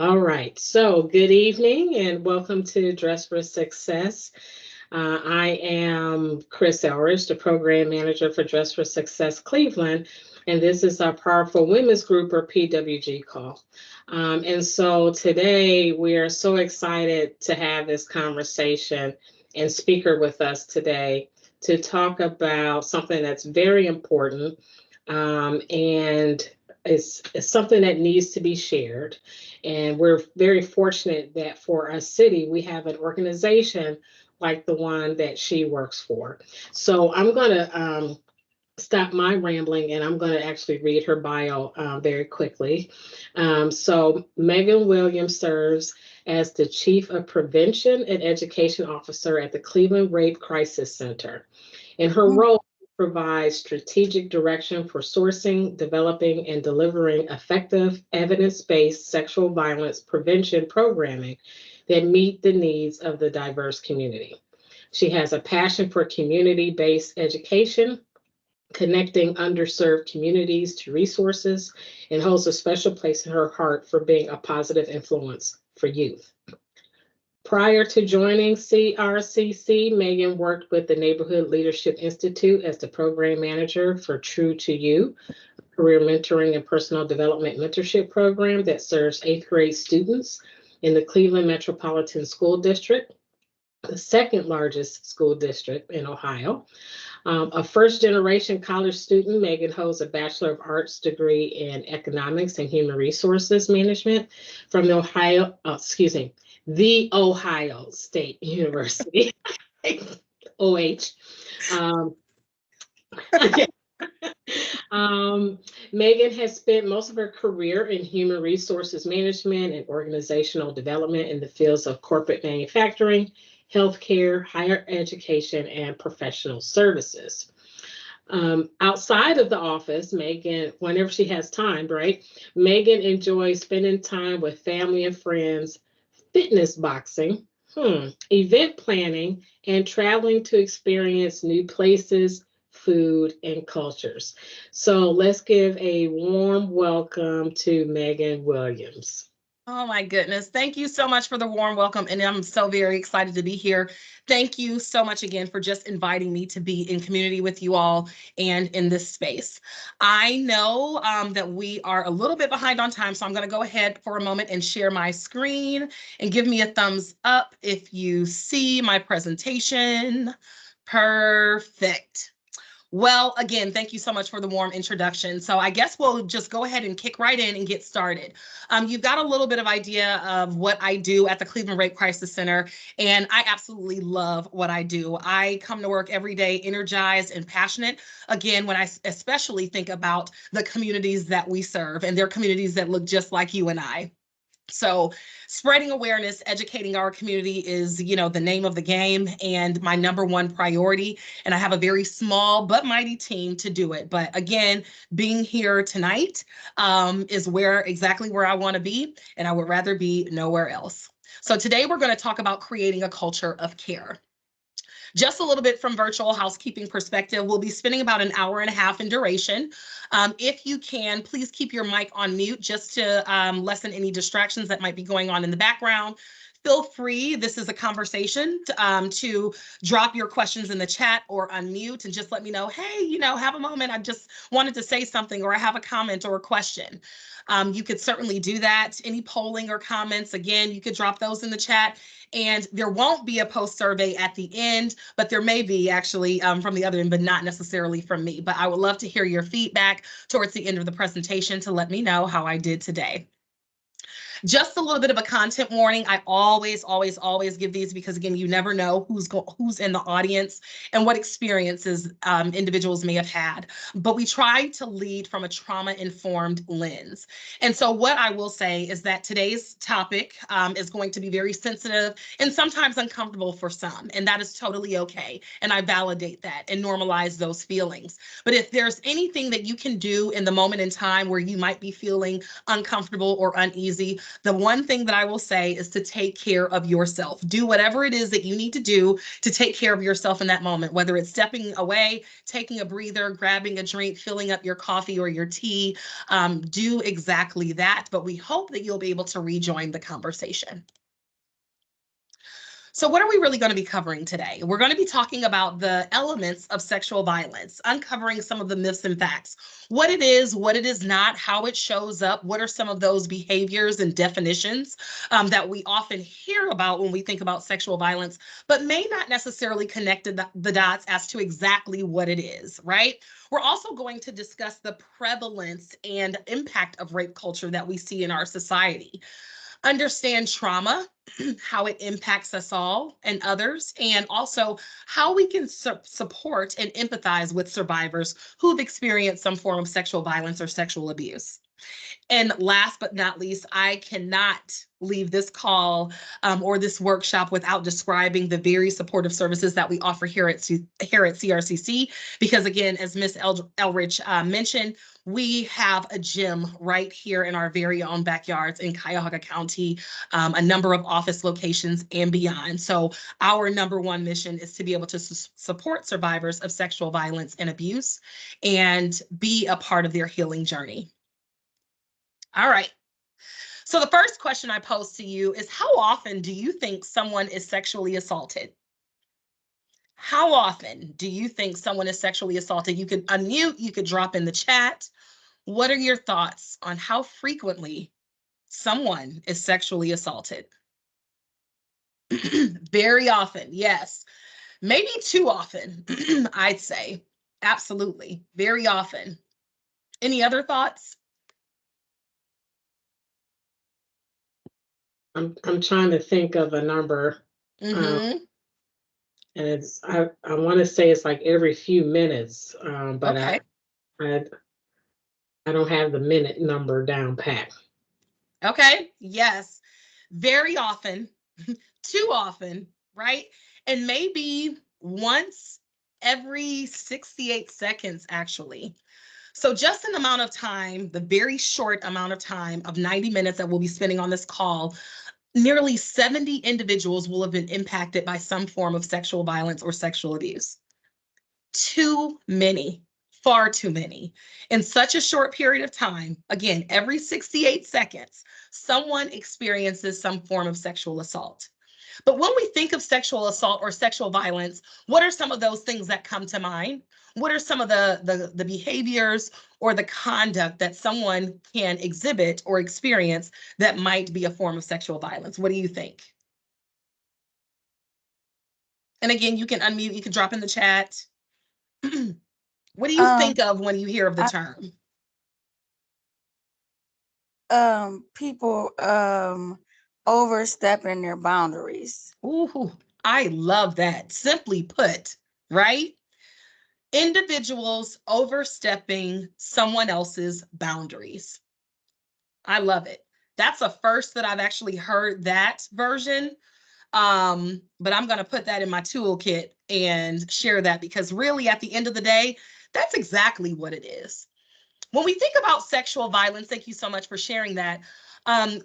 All right. So, good evening and welcome to Dress for Success. I am Chris Elrich, the program manager for Dress for Success Cleveland, and this is our Powerful Women's Group or PWG call. And so today we are so excited to have this conversation and speaker with us today to talk about something that's very important and it's something that needs to be shared. And we're very fortunate that for our city, we have an organization like the one that she works for. So I'm going to stop my rambling and I'm going to actually read her bio very quickly. So Megan Williams serves as the Chief of Prevention and Education Officer at the Cleveland Rape Crisis Center. In her role, she provides strategic direction for sourcing, developing, and delivering effective evidence-based sexual violence prevention programming that meet the needs of the diverse community. She has a passion for community-based education, connecting underserved communities to resources, and holds a special place in her heart for being a positive influence for youth. Prior to joining CRCC, Megan worked with the Neighborhood Leadership Institute as the program manager for True to You, a career mentoring and personal development mentorship program that serves eighth grade students in the Cleveland Metropolitan School District, the second largest school district in Ohio. A first generation college student, Megan holds a Bachelor of Arts degree in Economics and Human Resources Management from the Ohio State University, OH. Um, Megan has spent most of her career in human resources management and organizational development in the fields of corporate manufacturing, healthcare, higher education, and professional services. Outside of the office, Megan, whenever she has time, right? Megan enjoys spending time with family and friends, fitness boxing, event planning, and traveling to experience new places, food, and cultures. So let's give a warm welcome to Megan Williams. Oh my goodness. Thank you so much for the warm welcome. And I'm so very excited to be here. Thank you so much again for just inviting me to be in community with you all and in this space. I know that we are a little bit behind on time, so I'm going to go ahead for a moment and share my screen and give me a thumbs up if you see my presentation. Perfect. Well, again, thank you so much for the warm introduction. So I guess we'll just go ahead and kick right in and get started. You've got a little bit of idea of what I do at the Cleveland Rape Crisis Center, and I absolutely love what I do. I come to work every day energized and passionate. Again, when I especially think about the communities that we serve, and they're communities that look just like you and I. So spreading awareness, educating our community is, the name of the game and my number one priority. And I have a very small but mighty team to do it. But again, being here tonight is exactly where I want to be. And I would rather be nowhere else. So today we're going to talk about creating a culture of care. Just a little bit from virtual housekeeping perspective, we'll be spending about an hour and a half in duration. If you can, please keep your mic on mute just to lessen any distractions that might be going on in the background. Feel free, this is a conversation, to drop your questions in the chat or unmute and just let me know, hey, have a moment. I just wanted to say something, or I have a comment or a question. You could certainly do that. Any polling or comments, again, you could drop those in the chat. And there won't be a post survey at the end, but there may be actually from the other end, but not necessarily from me. But I would love to hear your feedback towards the end of the presentation to let me know how I did today. Just a little bit of a content warning. I always give these because, again, you never know who's in the audience and what experiences individuals may have had. But we try to lead from a trauma-informed lens. And so what I will say is that today's topic is going to be very sensitive and sometimes uncomfortable for some, and that is totally okay. And I validate that and normalize those feelings. But if there's anything that you can do in the moment in time where you might be feeling uncomfortable or uneasy, The one thing that I will say is to take care of yourself. Do whatever it is that you need to do to take care of yourself in that moment, whether it's stepping away, taking a breather, grabbing a drink, filling up your coffee or your tea. Do exactly that. But we hope that you'll be able to rejoin the conversation. So what are we really going to be covering today? We're going to be talking about the elements of sexual violence, uncovering some of the myths and facts, what it is not, how it shows up, what are some of those behaviors and definitions that we often hear about when we think about sexual violence, but may not necessarily connect the dots as to exactly what it is, right? We're also going to discuss the prevalence and impact of rape culture that we see in our society. Understand trauma, how it impacts us all and others, and also how we can support and empathize with survivors who've experienced some form of sexual violence or sexual abuse. And last but not least, I cannot leave this call or this workshop without describing the very supportive services that we offer here at CRCC. Because again, as Ms. Elrich mentioned, we have a gym right here in our very own backyards in Cuyahoga County, a number of office locations and beyond. So our number one mission is to be able to support survivors of sexual violence and abuse and be a part of their healing journey. All right. So the first question I pose to you is, how often do you think someone is sexually assaulted? How often do you think someone is sexually assaulted? You could unmute, you could drop in the chat. What are your thoughts on how frequently someone is sexually assaulted? Very often, yes. Maybe too often, I'd say. Absolutely. Very often. Any other thoughts? I'm trying to think of a number, and it's I want to say it's like every few minutes, but Okay. I don't have the minute number down pat. Okay. Yes. Very often, too often, right? And maybe once every 68 seconds, actually. So just an amount of time, the very short amount of time of 90 minutes that we'll be spending on this call, nearly 70 individuals will have been impacted by some form of sexual violence or sexual abuse. Too many, far too many. In such a short period of time, again, every 68 seconds, someone experiences some form of sexual assault. But when we think of sexual assault or sexual violence, what are some of those things that come to mind? What are some of the behaviors or the conduct that someone can exhibit or experience that might be a form of sexual violence? What do you think? And again, you can unmute, you can drop in the chat. What do you think of when you hear of the term? People overstepping their boundaries. Ooh, I love that. Simply put, right? Individuals overstepping someone else's boundaries. I love it. That's a first that I've actually heard that version. But I'm going to put that in my toolkit and share that, because really at the end of the day, that's exactly what it is. When we think about sexual violence, thank you so much for sharing that.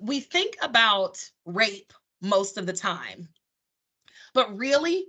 We think about rape most of the time, but really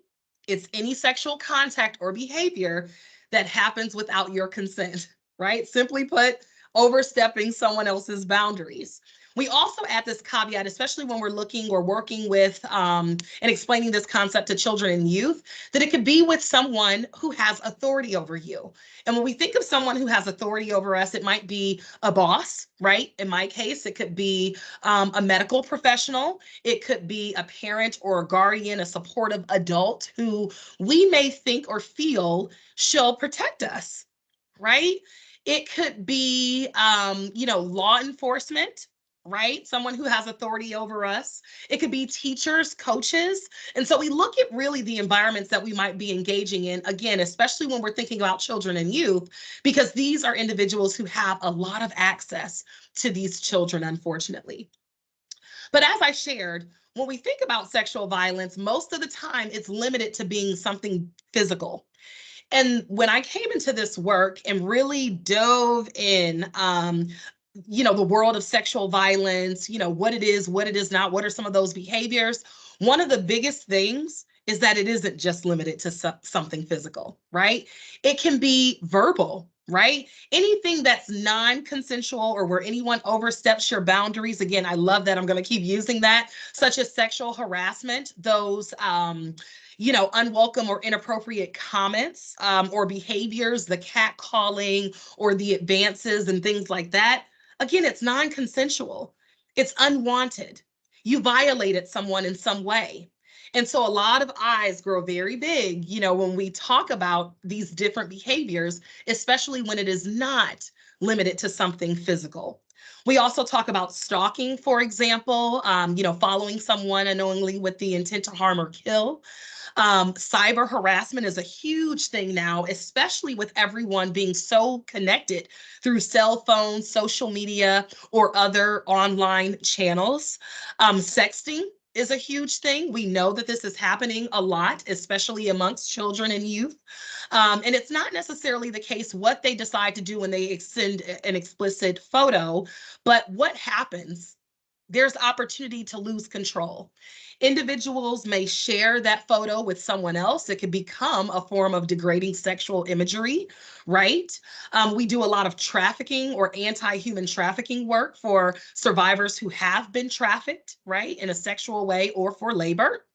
it's any sexual contact or behavior that happens without your consent, right? Simply put, overstepping someone else's boundaries. We also add this caveat, especially when we're looking or working with and explaining this concept to children and youth, that it could be with someone who has authority over you. And when we think of someone who has authority over us, it might be a boss, right? In my case, it could be a medical professional. It could be a parent or a guardian, a supportive adult who we may think or feel shall protect us, right? It could be, law enforcement, right? Someone who has authority over us. It could be teachers, coaches. And so we look at really the environments that we might be engaging in, again, especially when we're thinking about children and youth, because these are individuals who have a lot of access to these children, unfortunately. But as I shared, when we think about sexual violence, most of the time it's limited to being something physical. And when I came into this work and really dove in, the world of sexual violence, what it is not, what are some of those behaviors. One of the biggest things is that it isn't just limited to something physical, right? It can be verbal, right? Anything that's non-consensual or where anyone oversteps your boundaries. Again, I love that. I'm going to keep using that, such as sexual harassment, those, unwelcome or inappropriate comments or behaviors, the catcalling or the advances and things like that. Again, it's non-consensual. It's unwanted. You violated someone in some way. And so a lot of eyes grow very big, when we talk about these different behaviors, especially when it is not limited to something physical. We also talk about stalking, for example, following someone unknowingly with the intent to harm or kill. Cyber harassment is a huge thing now, especially with everyone being so connected through cell phones, social media, or other online channels. Sexting is a huge thing. We know that this is happening a lot, especially amongst children and youth. And it's not necessarily the case what they decide to do when they send an explicit photo, but what happens. There's opportunity to lose control. Individuals may share that photo with someone else. It could become a form of degrading sexual imagery, right? We do a lot of trafficking or anti-human trafficking work for survivors who have been trafficked, right, in a sexual way or for labor.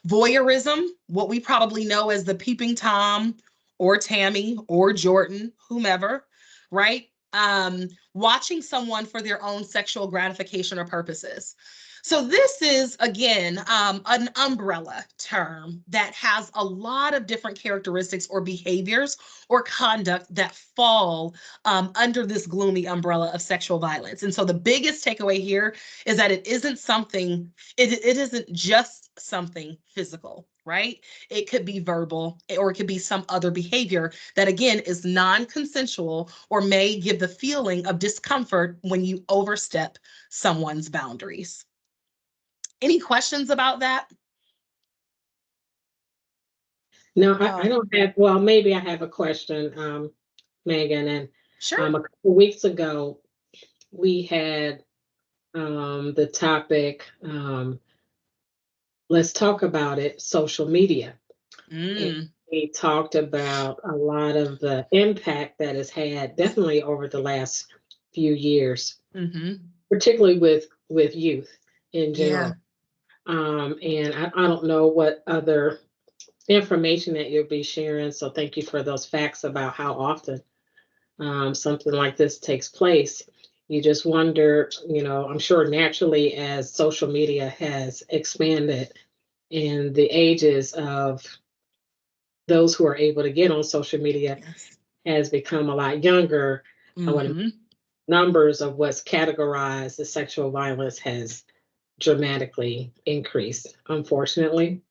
Voyeurism, what we probably know as the peeping Tom or Tammy or Jordan, whomever, right? Watching someone for their own sexual gratification or purposes. So this is, again, an umbrella term that has a lot of different characteristics or behaviors or conduct that fall under this gloomy umbrella of sexual violence. And so the biggest takeaway here is that it isn't just something physical, right? It could be verbal or it could be some other behavior that, again, is non-consensual or may give the feeling of discomfort when you overstep someone's boundaries. Any questions about that? No, I don't have, well, maybe I have a question, Megan. And Sure. a couple weeks ago, we had the topic, let's talk about it, social media. And we talked about a lot of the impact that it's had, definitely over the last few years, particularly with youth in general. And I don't know what other information that you'll be sharing, so thank you for those facts about how often something like this takes place. You just wonder, I'm sure naturally as social media has expanded and the ages of those who are able to get on social media has become a lot younger. Numbers of what's categorized as sexual violence has dramatically increased, unfortunately.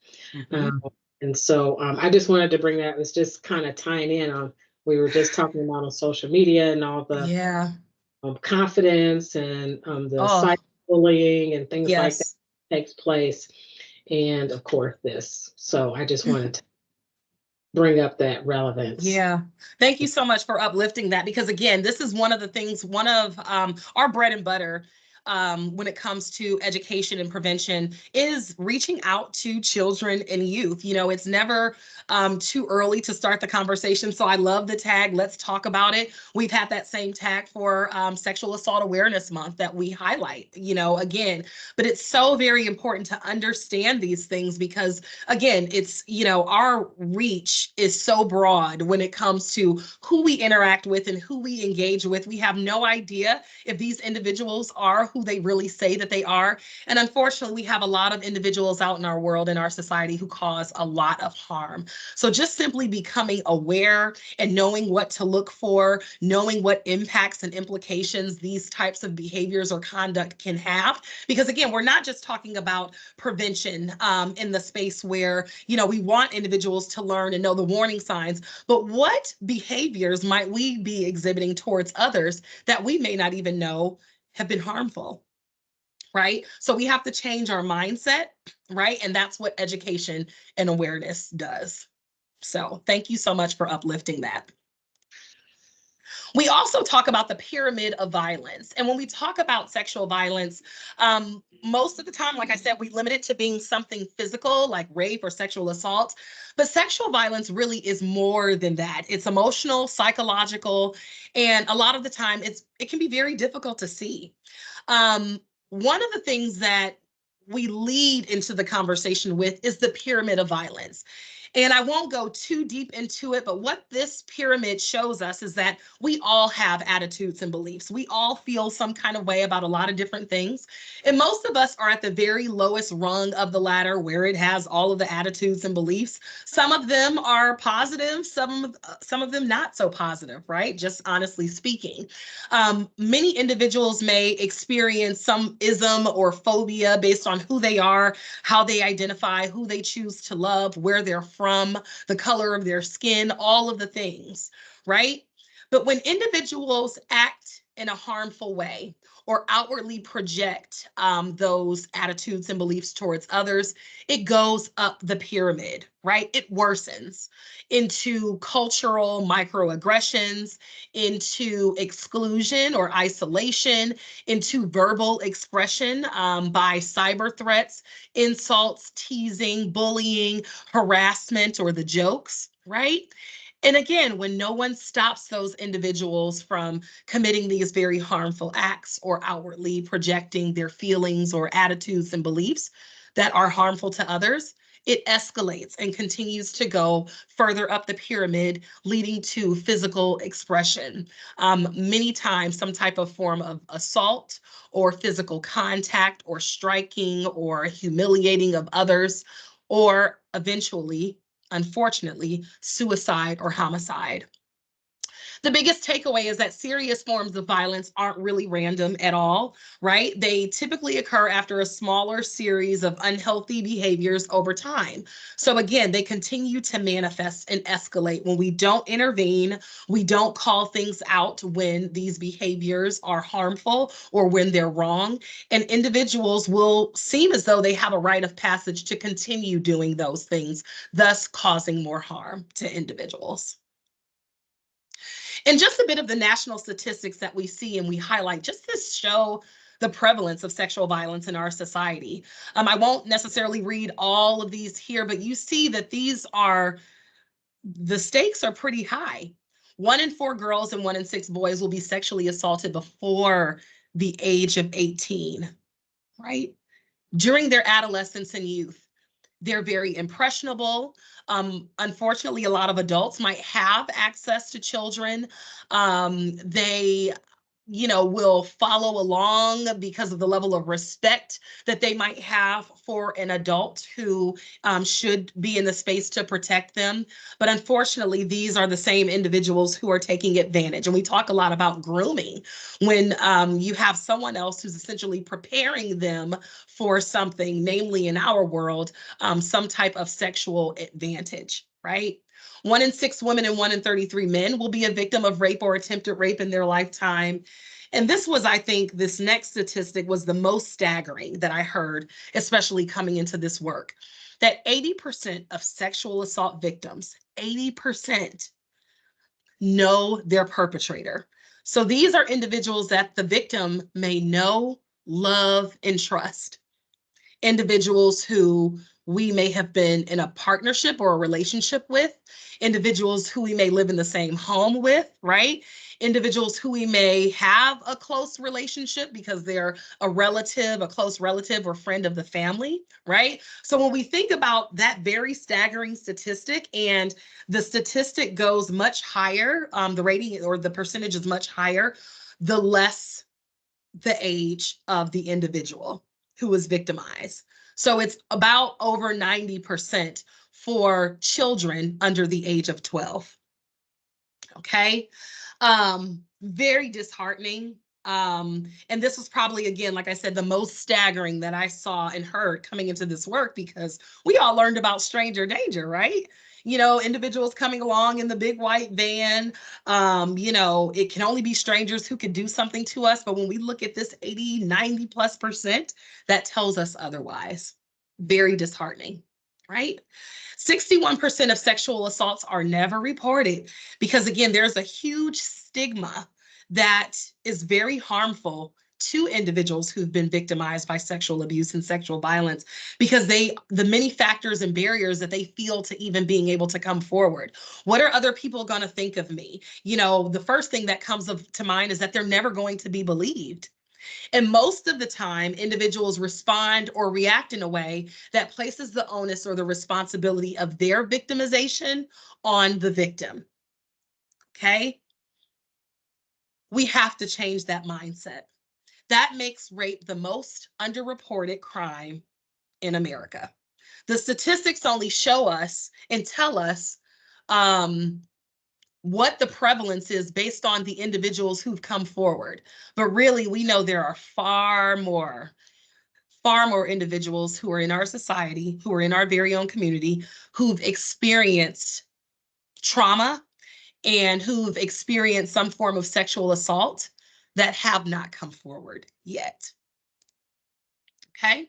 And so I just wanted to bring that. It was just kind of tying in on, we were just talking about on social media and all the confidence and the cyberbullying and things like that takes place. And of course this. So I just wanted to bring up that relevance. Yeah. Thank you so much for uplifting that, because again, this is one of the things, one of our bread and butter when it comes to education and prevention is reaching out to children and youth. It's never too early to start the conversation. So I love the tag, let's talk about it. We've had that same tag for Sexual Assault Awareness Month that we highlight, again, but it's so very important to understand these things because again, it's, our reach is so broad when it comes to who we interact with and who we engage with. We have no idea if these individuals are who they really say that they are. And unfortunately, we have a lot of individuals out in our world, in our society, who cause a lot of harm. So just simply becoming aware and knowing what to look for, knowing what impacts and implications these types of behaviors or conduct can have. Because again, we're not just talking about prevention in the space where, we want individuals to learn and know the warning signs, but what behaviors might we be exhibiting towards others that we may not even know have been harmful, right? So we have to change our mindset, right? And that's what education and awareness does. So thank you so much for uplifting that. We also talk about the pyramid of violence. And when we talk about sexual violence, most of the time, like I said, we limit it to being something physical like rape or sexual assault. But sexual violence really is more than that. It's emotional, psychological, and a lot of the time it can be very difficult to see. One of the things that we lead into the conversation with is the pyramid of violence. And I won't go too deep into it, but what this pyramid shows us is that we all have attitudes and beliefs. We all feel some kind of way about a lot of different things. And most of us are at the very lowest rung of the ladder where it has all of the attitudes and beliefs. Some of them are positive, some of them not so positive, right? Just honestly speaking. Many individuals may experience some ism or phobia based on who they are, how they identify, who they choose to love, where they're from, the color of their skin, all of the things, right? But when individuals act in a harmful way or outwardly project those attitudes and beliefs towards others, it goes up the pyramid, right? It worsens into cultural microaggressions, into exclusion or isolation, into verbal expression by cyber threats, insults, teasing, bullying, harassment, or the jokes, right? And again, when no one stops those individuals from committing these very harmful acts or outwardly projecting their feelings or attitudes and beliefs that are harmful to others, it escalates and continues to go further up the pyramid, leading to physical expression. Many times, some type of form of assault or physical contact or striking or humiliating of others, or eventually, unfortunately, suicide or homicide. The biggest takeaway is that serious forms of violence aren't really random at all, right? They typically occur after a smaller series of unhealthy behaviors over time. So again, they continue to manifest and escalate when we don't intervene, we don't call things out when these behaviors are harmful or when they're wrong, and individuals will seem as though they have a rite of passage to continue doing those things, thus causing more harm to individuals. And just a bit of the national statistics that we see and we highlight just to show the prevalence of sexual violence in our society. I won't necessarily read all of these here, but you see that the stakes are pretty high. 1 in 4 girls and 1 in 6 boys will be sexually assaulted before the age of 18, right? During their adolescence and youth. They're very impressionable. Unfortunately, a lot of adults might have access to children. They will follow along because of the level of respect that they might have for an adult who should be in the space to protect them. But unfortunately, these are the same individuals who are taking advantage. And we talk a lot about grooming when you have someone else who's essentially preparing them for something, namely in our world, some type of sexual advantage, right? 1 in 6 women and 1 in 33 men will be a victim of rape or attempted rape in their lifetime. And this next statistic was the most staggering that I heard, especially coming into this work, that 80% of sexual assault victims, 80% know their perpetrator. So these are individuals that the victim may know, love, and trust. Individuals who we may have been in a partnership or a relationship with, individuals who we may live in the same home with, right? Individuals who we may have a close relationship because they're a close relative or friend of the family, right? So when we think about that very staggering statistic, and the statistic goes much higher, the rating or the percentage is much higher, the less the age of the individual who was victimized. So it's about over 90% for children under the age of 12. Okay. Very disheartening. And this was probably, again, like I said, the most staggering that I saw and heard coming into this work, because we all learned about stranger danger, right? Individuals coming along in the big white van. It can only be strangers who could do something to us. But when we look at this 80, 90+%, that tells us otherwise. Very disheartening, right? 61% of sexual assaults are never reported because, again, there's a huge stigma that is very harmful to individuals who've been victimized by sexual abuse and sexual violence, because the many factors and barriers that they feel to even being able to come forward. What are other people going to think of me? The first thing that comes to mind is that they're never going to be believed. And most of the time, individuals respond or react in a way that places the onus or the responsibility of their victimization on the victim. Okay? We have to change that mindset. That makes rape the most underreported crime in America. The statistics only show us and tell us what the prevalence is based on the individuals who've come forward. But really, we know there are far more individuals who are in our society, who are in our very own community, who've experienced trauma and who've experienced some form of sexual assault that have not come forward yet. Okay?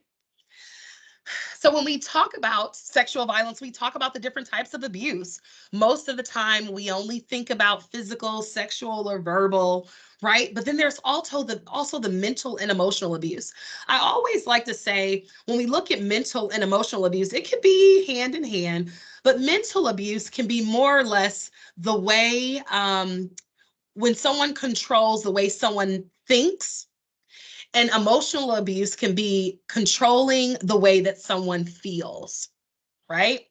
So when we talk about sexual violence, we talk about the different types of abuse. Most of the time, we only think about physical, sexual, or verbal, right? But then there's also the mental and emotional abuse. I always like to say, when we look at mental and emotional abuse, it can be hand in hand, but mental abuse can be more or less the way when someone controls the way someone thinks, and emotional abuse can be controlling the way that someone feels, right?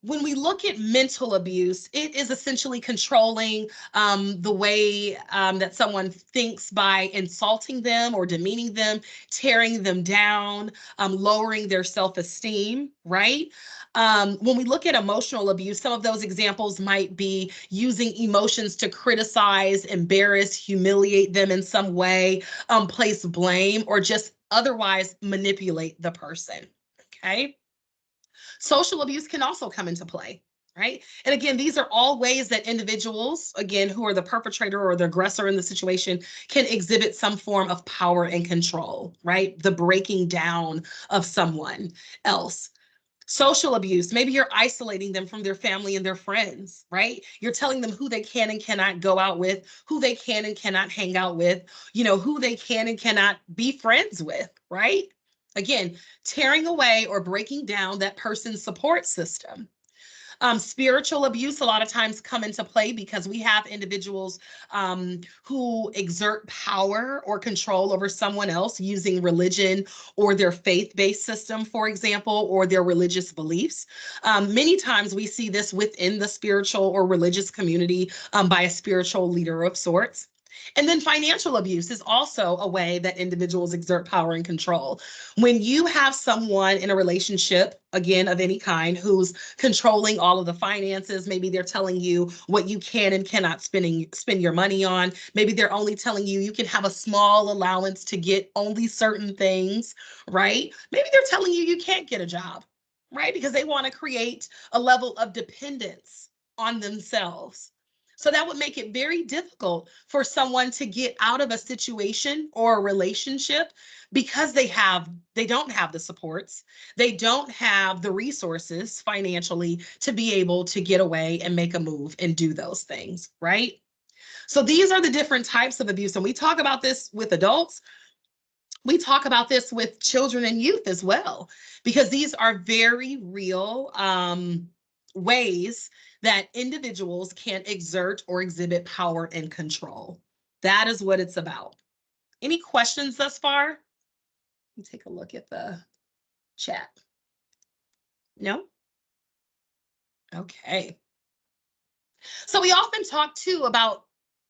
When we look at mental abuse, it is essentially controlling the way that someone thinks by insulting them or demeaning them, tearing them down, lowering their self-esteem, right? When we look at emotional abuse, some of those examples might be using emotions to criticize, embarrass, humiliate them in some way, place blame, or just otherwise manipulate the person, okay? Social abuse can also come into play, right? And again, these are all ways that individuals, again, who are the perpetrator or the aggressor in the situation, can exhibit some form of power and control, right? The breaking down of someone else. Social abuse, maybe you're isolating them from their family and their friends, right? You're telling them who they can and cannot go out with, who they can and cannot hang out with, who they can and cannot be friends with, right? Again, tearing away or breaking down that person's support system. Spiritual abuse a lot of times come into play because we have individuals who exert power or control over someone else using religion or their faith-based system, for example, or their religious beliefs. Many times we see this within the spiritual or religious community by a spiritual leader of sorts. And then financial abuse is also a way that individuals exert power and control. When you have someone in a relationship, again, of any kind, who's controlling all of the finances, maybe they're telling you what you can and cannot spend your money on. Maybe they're only telling you you can have a small allowance to get only certain things, right? Maybe they're telling you you can't get a job, right? Because they want to create a level of dependence on themselves. So that would make it very difficult for someone to get out of a situation or a relationship because they don't have the supports, they don't have the resources financially to be able to get away and make a move and do those things, right? So these are the different types of abuse. And we talk about this with adults. We talk about this with children and youth as well, because these are very real ways that individuals can exert or exhibit power and control. That is what it's about. Any questions thus far? Let me take a look at the chat. No? Okay. So we often talk too about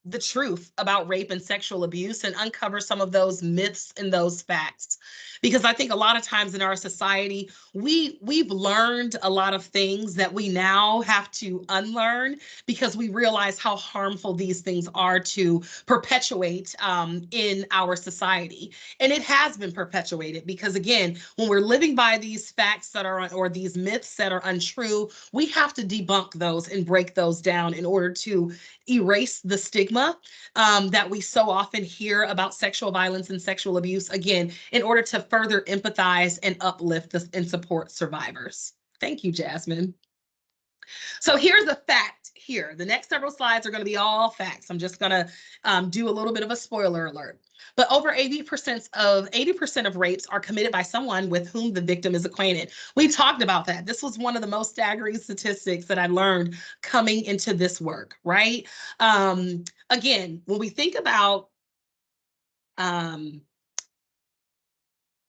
the truth about rape and sexual abuse and uncover some of those myths and those facts. Because I think a lot of times in our society, we've learned a lot of things that we now have to unlearn because we realize how harmful these things are to perpetuate in our society. And it has been perpetuated because, again, when we're living by these facts that are, or these myths that are untrue, we have to debunk those and break those down in order to erase the stigma that we so often hear about sexual violence and sexual abuse, again, in order to further empathize and uplift and support survivors. Thank you, Jasmine. So here's a fact here. The next several slides are going to be all facts. I'm just going to do a little bit of a spoiler alert. But over 80% of rapes are committed by someone with whom the victim is acquainted. We talked about that. This was one of the most staggering statistics that I learned coming into this work, right? Again, when we think about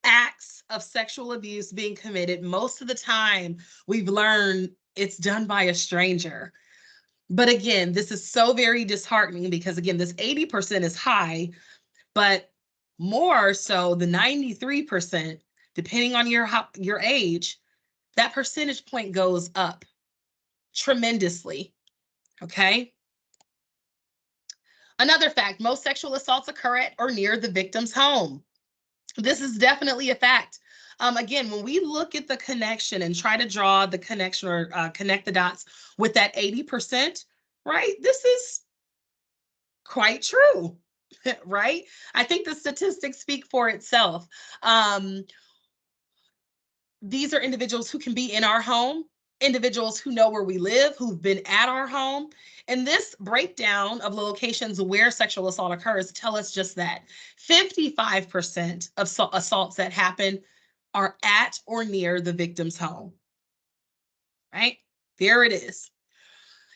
acts of sexual abuse being committed, most of the time we've learned it's done by a stranger. But again, this is so very disheartening because again, this 80% is high, but more so the 93%, depending on your age, that percentage point goes up tremendously, okay? Another fact, most sexual assaults occur at or near the victim's home. This is definitely a fact. Again, when we look at the connection and try to draw the connection or connect the dots with that 80%, right? This is quite true, right? I think the statistics speak for itself. These are individuals who can be in our home, individuals who know where we live, who've been at our home. And this breakdown of the locations where sexual assault occurs tell us just that. 55% of assaults that happen are at or near the victim's home, right? There it is.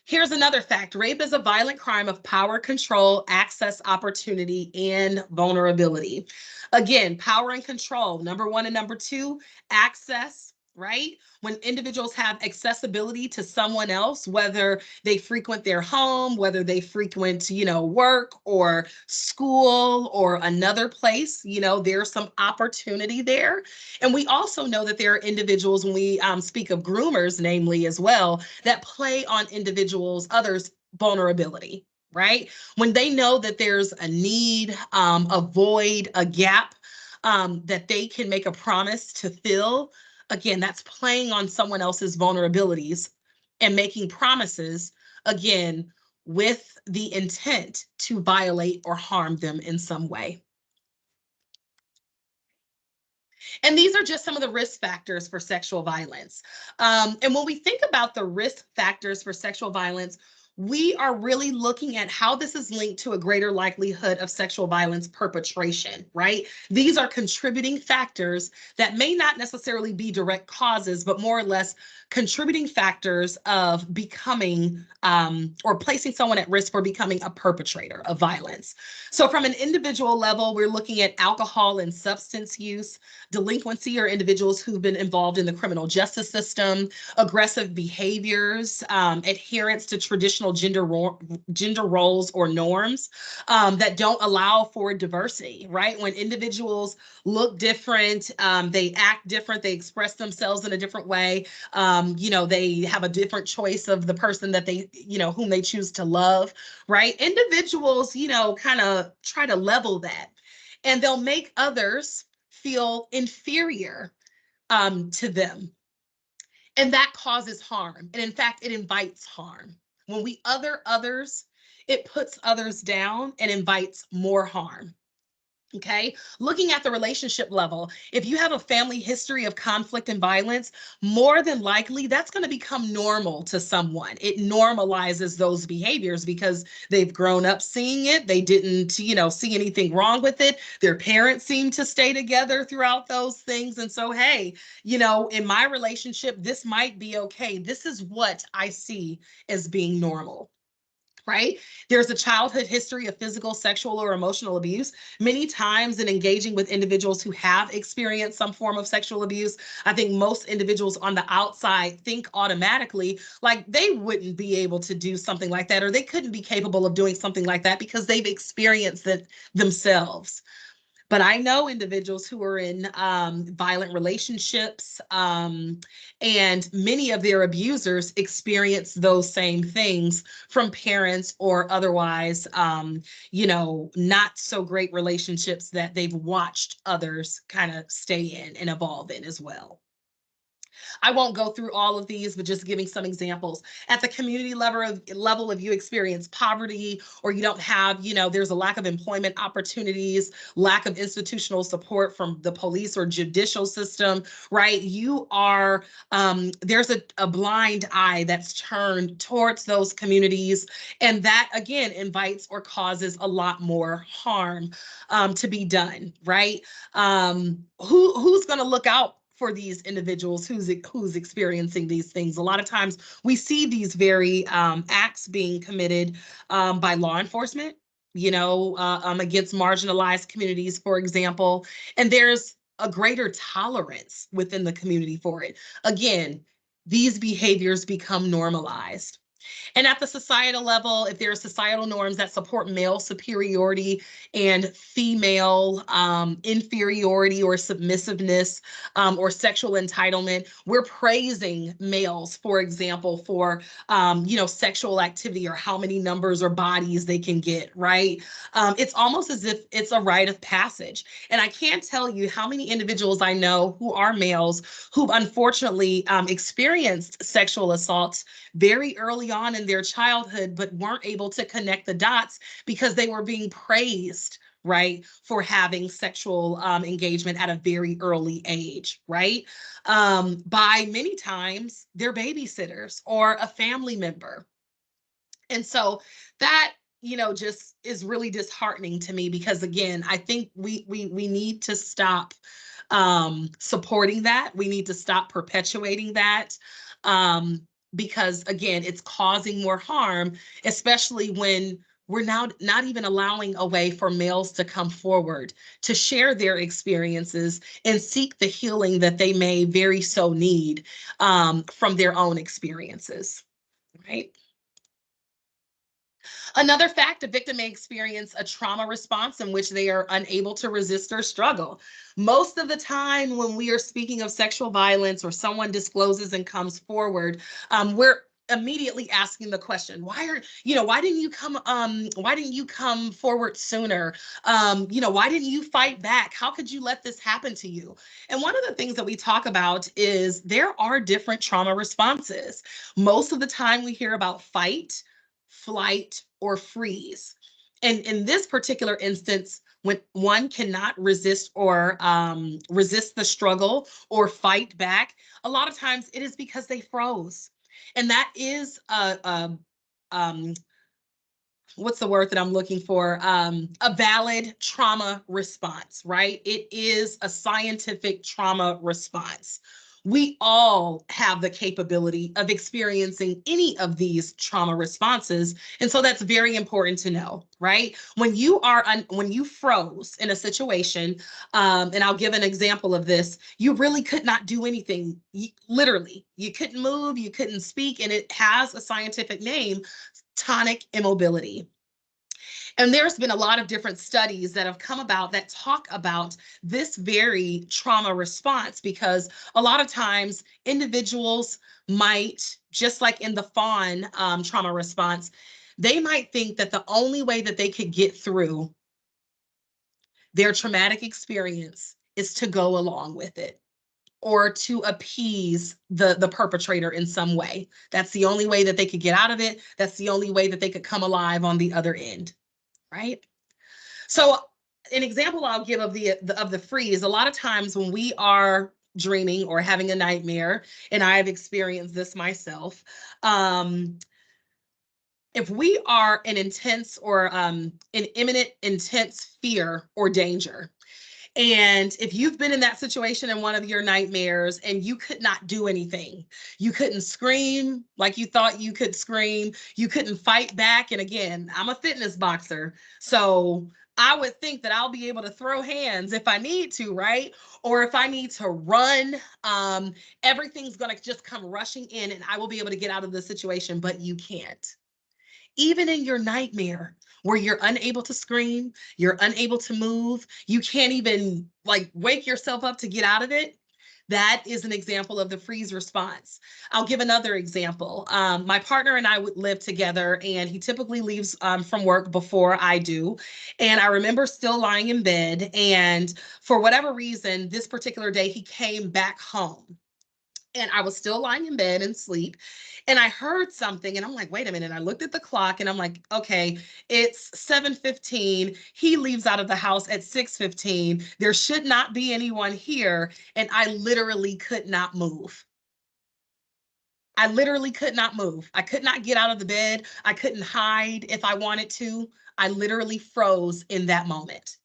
Here's another fact. Rape is a violent crime of power, control, access, opportunity, and vulnerability. Again, power and control, number one and number two, access, right? When individuals have accessibility to someone else, whether they frequent their home, whether they frequent, work or school or another place, there's some opportunity there. And we also know that there are individuals, when we speak of groomers, namely as well, that play on individuals, others' vulnerability, right? When they know that there's a need, a void, a gap that they can make a promise to fill, again, that's playing on someone else's vulnerabilities and making promises, again, with the intent to violate or harm them in some way. And these are just some of the risk factors for sexual violence. And when we think about the risk factors for sexual violence, we are really looking at how this is linked to a greater likelihood of sexual violence perpetration, right? These are contributing factors that may not necessarily be direct causes, but more or less contributing factors of becoming or placing someone at risk for becoming a perpetrator of violence. So from an individual level, we're looking at alcohol and substance use, delinquency or individuals who've been involved in the criminal justice system, aggressive behaviors, adherence to traditional gender roles or norms that don't allow for diversity, right? When individuals look different, they act different, they express themselves in a different way, they have a different choice of the person that they, whom they choose to love, right? Individuals, kind of try to level that, and they'll make others feel inferior to them. And that causes harm. And in fact, it invites harm. When we other others, it puts others down and invites more harm. Okay, looking at the relationship level, if you have a family history of conflict and violence, more than likely that's going to become normal to someone. It normalizes those behaviors because they've grown up seeing it. They didn't, see anything wrong with it. Their parents seem to stay together throughout those things. And so, hey, in my relationship, this might be okay. This is what I see as being normal. Right? There's a childhood history of physical, sexual, or emotional abuse. Many times in engaging with individuals who have experienced some form of sexual abuse, I think most individuals on the outside think automatically like they wouldn't be able to do something like that, or they couldn't be capable of doing something like that because they've experienced it themselves. But I know individuals who are in violent relationships, and many of their abusers experience those same things from parents or otherwise, not so great relationships that they've watched others kind of stay in and evolve in as well. I won't go through all of these, but just giving some examples. At the community level, if you experience poverty or you don't have, there's a lack of employment opportunities, lack of institutional support from the police or judicial system, right? You are, there's a blind eye that's turned towards those communities. And that, again, invites or causes a lot more harm to be done, right? Who's going to look out for these individuals who's experiencing these things? A lot of times we see these very acts being committed by law enforcement, against marginalized communities, for example, and there's a greater tolerance within the community for it. Again, these behaviors become normalized. And at the societal level, if there are societal norms that support male superiority and female inferiority or submissiveness or sexual entitlement, we're praising males, for example, for sexual activity or how many numbers or bodies they can get, right? It's almost as if it's a rite of passage. And I can't tell you how many individuals I know who are males who've unfortunately experienced sexual assaults very early on in their childhood, but weren't able to connect the dots because they were being praised, right, for having sexual engagement at a very early age, right? By many times their babysitters or a family member. And so that, just is really disheartening to me because, again, I think we need to stop supporting that. We need to stop perpetuating that. Because, again, it's causing more harm, especially when we're now not even allowing a way for males to come forward to share their experiences and seek the healing that they may very so need from their own experiences, right? Another fact, a victim may experience a trauma response in which they are unable to resist or struggle. Most of the time when we are speaking of sexual violence or someone discloses and comes forward, we're immediately asking the question, why didn't you come forward sooner? Why didn't you fight back? How could you let this happen to you? And one of the things that we talk about is there are different trauma responses. Most of the time we hear about fight, flight, or freeze. And in this particular instance, when one cannot resist or resist the struggle or fight back, a lot of times it is because they froze. And that is what's the word that I'm looking for? A valid trauma response, right? It is a scientific trauma response. We all have the capability of experiencing any of these trauma responses. And so that's very important to know, right? When you froze in a situation, and I'll give an example of this, you really could not do anything. Literally, you couldn't move, you couldn't speak, and it has a scientific name, tonic immobility. And there's been a lot of different studies that have come about that talk about this very trauma response, because a lot of times individuals might, just like in the fawn trauma response, they might think that the only way that they could get through their traumatic experience is to go along with it, or to appease the perpetrator in some way. That's the only way that they could get out of it. That's the only way that they could come alive on the other end, right? So an example I'll give of the freeze, a lot of times when we are dreaming or having a nightmare, and I've experienced this myself, if we are in intense or in imminent intense fear or danger, and if you've been in that situation in one of your nightmares and you could not do anything, you couldn't scream like you thought you could scream, you couldn't fight back. And again, I'm a fitness boxer, so I would think that I'll be able to throw hands if I need to, right? Or if I need to run, everything's going to just come rushing in and I will be able to get out of the situation, but you can't. Even in your nightmare, where you're unable to scream, you're unable to move, you can't even wake yourself up to get out of it. That is an example of the freeze response. I'll give another example. My partner and I would live together, and he typically leaves from work before I do. And I remember still lying in bed, and for whatever reason, this particular day, he came back home. And I was still lying in bed and sleep. And I heard something and I'm like, wait a minute. I looked at the clock and I'm like, okay, it's 7:15. He leaves out of the house at 6:15. There should not be anyone here. And I literally could not move. I literally could not move. I could not get out of the bed. I couldn't hide if I wanted to. I literally froze in that moment.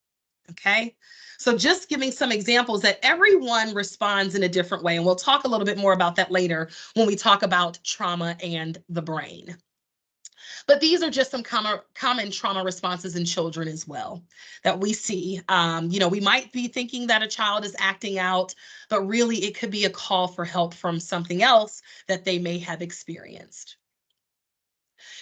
Okay. So just giving some examples that everyone responds in a different way. And we'll talk a little bit more about that later when we talk about trauma and the brain. But these are just some common trauma responses in children as well that we see. We might be thinking that a child is acting out, but really it could be a call for help from something else that they may have experienced.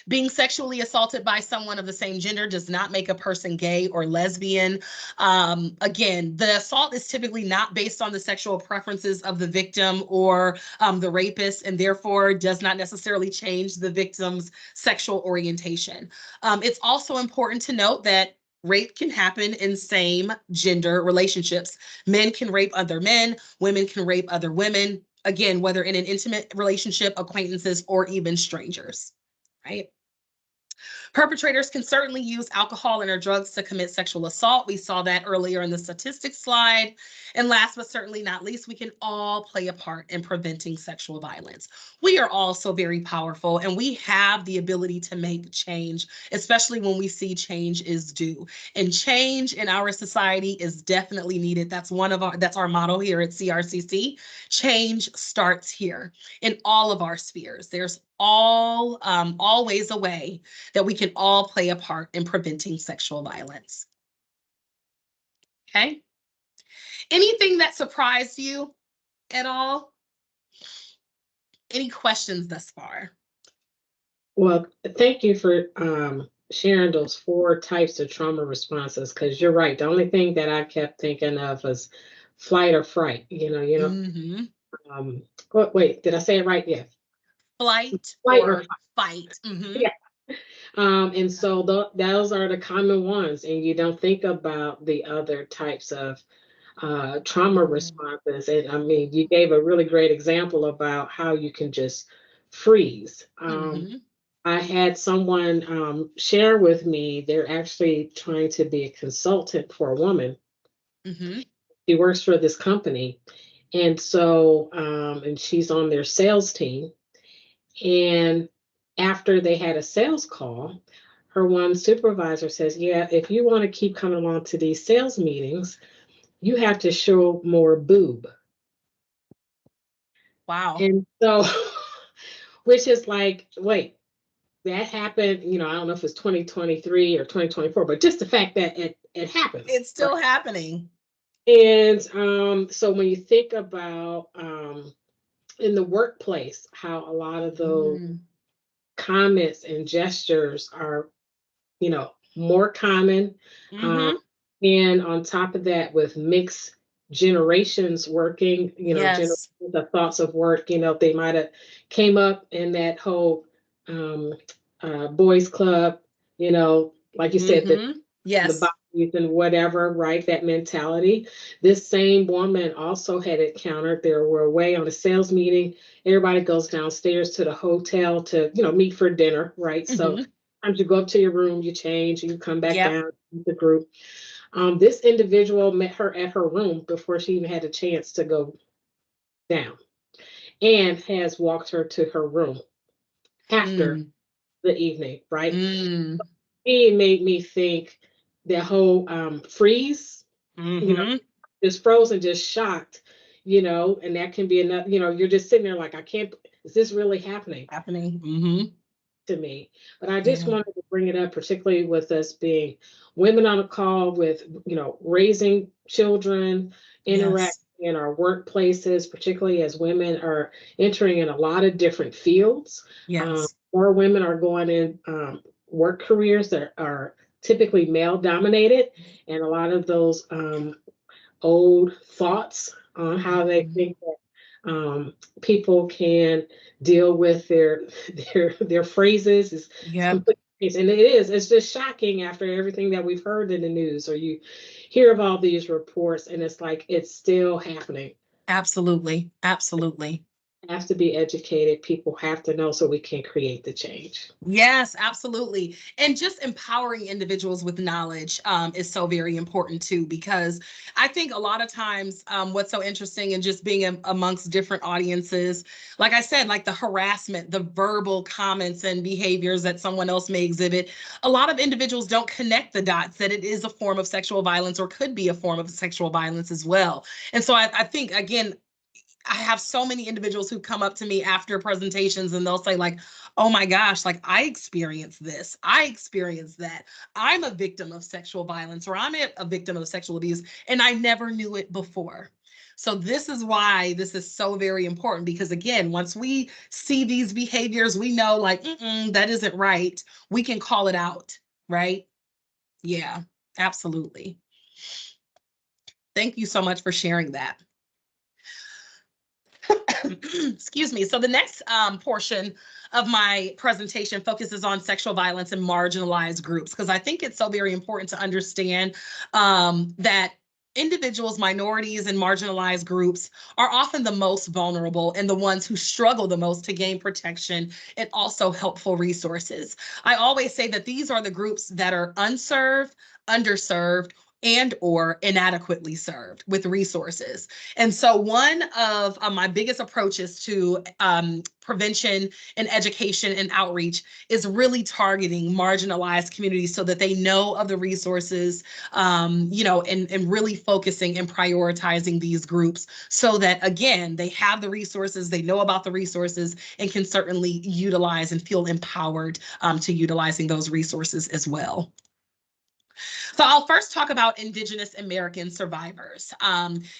Being sexually assaulted by someone of the same gender does not make a person gay or lesbian. Again, the assault is typically not based on the sexual preferences of the victim or the rapist, and therefore does not necessarily change the victim's sexual orientation. It's also important to note that rape can happen in same gender relationships. Men can rape other men, women can rape other women. Again, whether in an intimate relationship, acquaintances, or even strangers. Right? Perpetrators can certainly use alcohol and or drugs to commit sexual assault. We saw that earlier in the statistics slide. And last but certainly not least, we can all play a part in preventing sexual violence. We are all so very powerful and we have the ability to make change, especially when we see change is due. And change in our society is definitely needed. That's our motto here at CRCC. Change starts here in all of our spheres. There's always a way that we can all play a part in preventing sexual violence. Okay? Anything that surprised you at all? Any questions thus far? Well, thank you for sharing those 4 types of trauma responses, because you're right. The only thing that I kept thinking of was flight or fright. Mm-hmm. Wait, did I say it right? Yeah. Flight Flight or or fight. Mm-hmm. yeah. And so those are the common ones, and you don't think about the other types of trauma responses. And I mean, you gave a really great example about how you can just freeze. Mm-hmm. I had someone share with me, they're actually trying to be a consultant for a woman. Mm-hmm. She works for this company. And so, and she's on their sales team. And after they had a sales call, her one supervisor says, yeah, if you want to keep coming along to these sales meetings, you have to show more boob. Wow. And so, which is like, wait, that happened, I don't know if it's 2023 or 2024, but just the fact that it happens. It's still happening. And so when you think about in the workplace, how a lot of those comments and gestures are, more common. Mm-hmm. And on top of that, with mixed generations working, Yes. the thoughts of work, they might have came up in that whole boys club, like you said, Mm-hmm. the Yes. bodies and whatever, right? That mentality. This same woman also had encountered, they were away on a sales meeting. Everybody goes downstairs to the hotel to, meet for dinner, right? So Mm-hmm. sometimes you go up to your room, you change, you come back Yep. down with the group. This individual met her at her room before she even had a chance to go down, and has walked her to her room after the evening, right? It made me think that whole freeze, Mm-hmm. just frozen, just shocked, and that can be enough, you're just sitting there like, I can't, is this really happening Mm-hmm. to me? But I just Yeah. wanted to bring it up, particularly with us being women on a call with, raising children, interacting Yes. in our workplaces, particularly as women are entering in a lot of different fields. Yes. More women are going in work careers that are typically male dominated, and a lot of those old thoughts on how they think that people can deal with their phrases is Yep. completely, and it's just shocking after everything that we've heard in the news, or you hear of all these reports, and it's like it's still happening. Absolutely. Absolutely. have to be educated. People have to know so we can create the change. Yes, absolutely. And just empowering individuals with knowledge is so very important too, because I think a lot of times what's so interesting in just being amongst different audiences, like I said, like the harassment, the verbal comments and behaviors that someone else may exhibit, a lot of individuals don't connect the dots that it is a form of sexual violence or could be a form of sexual violence as well. And so I think, again, I have so many individuals who come up to me after presentations and they'll say like, oh my gosh, like I experienced this, I experienced that. I'm a victim of sexual violence or I'm a victim of sexual abuse and I never knew it before. So this is why this is so very important because again, once we see these behaviors, we know like, that isn't right. We can call it out, right? Yeah, absolutely. Thank you so much for sharing that. Excuse me. So the next portion of my presentation focuses on sexual violence and marginalized groups, because I think it's so very important to understand that individuals, minorities, and marginalized groups are often the most vulnerable and the ones who struggle the most to gain protection and also helpful resources. I always say that these are the groups that are unserved, underserved, and or inadequately served with resources. And so one of my biggest approaches to prevention and education and outreach is really targeting marginalized communities so that they know of the resources, and really focusing and prioritizing these groups so that, again, they have the resources, they know about the resources, and can certainly utilize and feel empowered to utilizing those resources as well. So I'll first talk about Indigenous American survivors.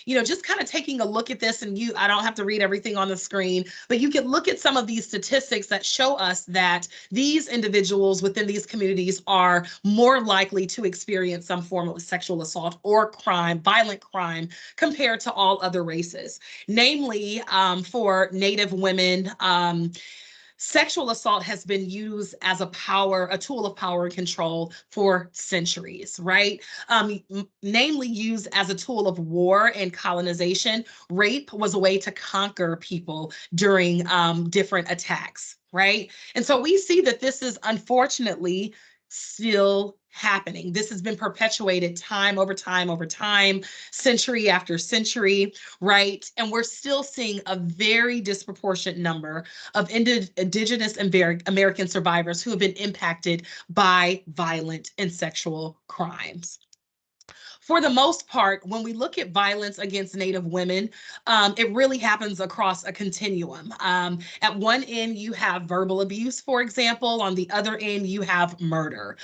Just kind of taking a look at this, and I don't have to read everything on the screen, but you can look at some of these statistics that show us that these individuals within these communities are more likely to experience some form of sexual assault or crime, violent crime, compared to all other races. Namely, for Native women, sexual assault has been used as a tool of power and control for centuries, right? Namely used as a tool of war and colonization. Rape was a way to conquer people during different attacks, right? And so we see that this is unfortunately still happening. This has been perpetuated time over time over time, century after century, right? And we're still seeing a very disproportionate number of Indigenous American survivors who have been impacted by violent and sexual crimes. For the most part, when we look at violence against Native women, it really happens across a continuum. At one end, you have verbal abuse, for example. On the other end, you have murder.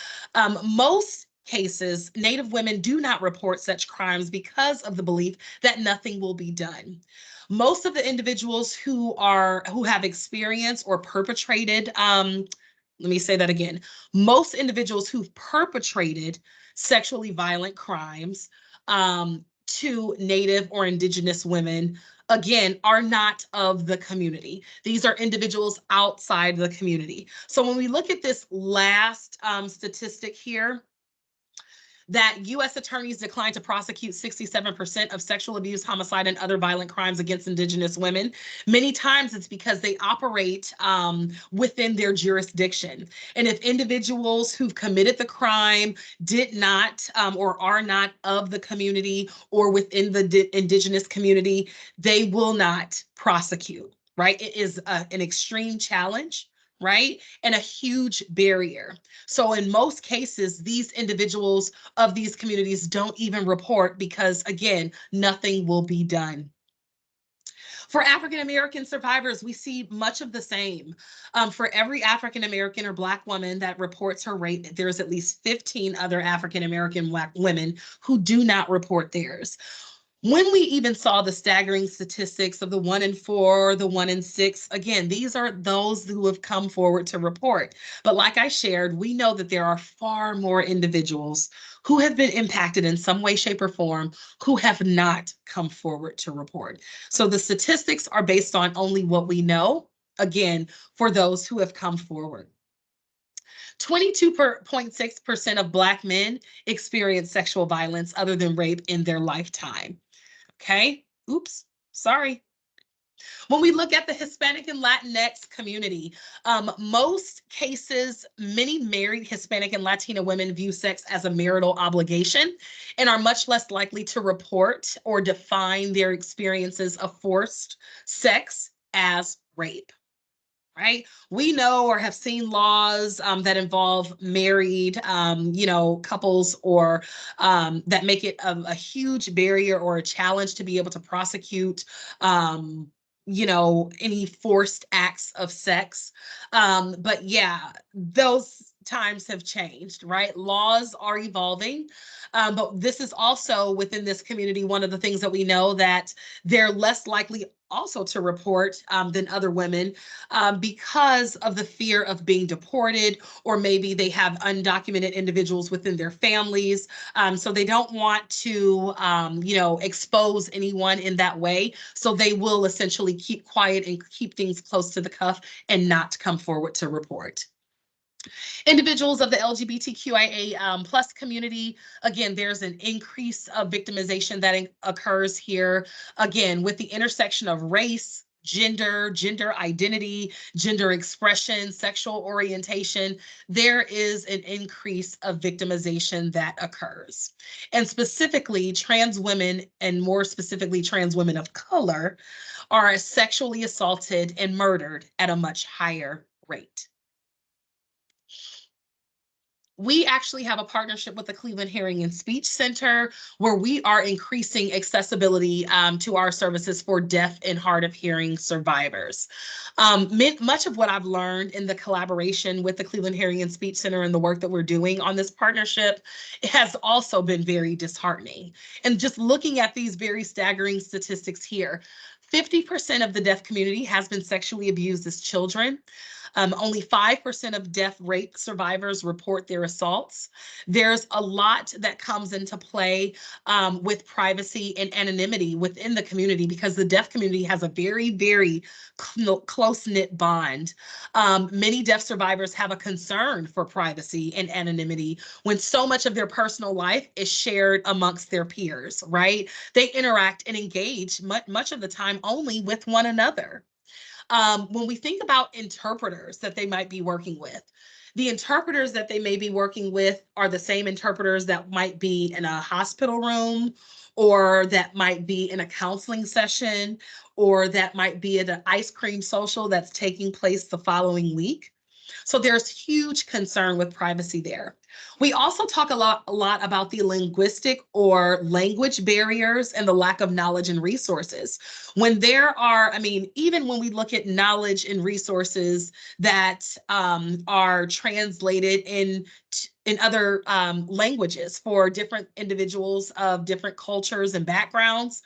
Most cases, Native women do not report such crimes because of the belief that nothing will be done. Most of the individuals who have experienced or perpetrated, let me say that again. Most individuals who've perpetrated sexually violent crimes to Native or Indigenous women, again, are not of the community. These are individuals outside the community. So when we look at this last statistic here, that U.S. attorneys declined to prosecute 67% of sexual abuse, homicide, and other violent crimes against Indigenous women. Many times it's because they operate within their jurisdiction. And if individuals who've committed the crime did not or are not of the community or within the Indigenous community, they will not prosecute, right? It is an extreme challenge, right? And a huge barrier. So in most cases, these individuals of these communities don't even report because, again, nothing will be done. For African American survivors, we see much of the same. For every African American or Black woman that reports her rape, there's at least 15 other African American Black women who do not report theirs. When we even saw the staggering statistics of the 1 in 4, the 1 in 6, again, these are those who have come forward to report. But like I shared, we know that there are far more individuals who have been impacted in some way, shape, or form who have not come forward to report. So the statistics are based on only what we know, again, for those who have come forward. 22.6% of Black men experience sexual violence other than rape in their lifetime. Okay, oops, sorry. When we look at the Hispanic and Latinx community, most cases, many married Hispanic and Latina women view sex as a marital obligation and are much less likely to report or define their experiences of forced sex as rape. Right? We know or have seen laws that involve married, couples or that make it a huge barrier or a challenge to be able to prosecute, any forced acts of sex. But yeah, those times have changed, right? Laws are evolving. But this is also within this community, one of the things that we know that they're less likely also to report than other women because of the fear of being deported, or maybe they have undocumented individuals within their families. So they don't want to, expose anyone in that way. So they will essentially keep quiet and keep things close to the cuff and not come forward to report. Individuals of the LGBTQIA plus community, again, there's an increase of victimization that occurs here. Again, with the intersection of race, gender identity, gender expression, sexual orientation, there is an increase of victimization that occurs. And specifically, trans women, and more specifically, trans women of color, are sexually assaulted and murdered at a much higher rate. We actually have a partnership with the Cleveland Hearing and Speech Center where we are increasing accessibility to our services for deaf and hard of hearing survivors. Much of what I've learned in the collaboration with the Cleveland Hearing and Speech Center and the work that we're doing on this partnership has also been very disheartening. And just looking at these very staggering statistics here, 50% of the deaf community has been sexually abused as children. Only 5% of deaf rape survivors report their assaults. There's a lot that comes into play with privacy and anonymity within the community because the deaf community has a very, very close-knit bond. Many deaf survivors have a concern for privacy and anonymity when so much of their personal life is shared amongst their peers, right? They interact and engage much of the time only with one another. When we think about interpreters that they might be working with, the interpreters that they may be working with are the same interpreters that might be in a hospital room, or that might be in a counseling session, or that might be at an ice cream social that's taking place the following week. So there's huge concern with privacy there. We also talk a lot about the linguistic or language barriers and the lack of knowledge and resources. When there are, even when we look at knowledge and resources that are translated in other languages for different individuals of different cultures and backgrounds,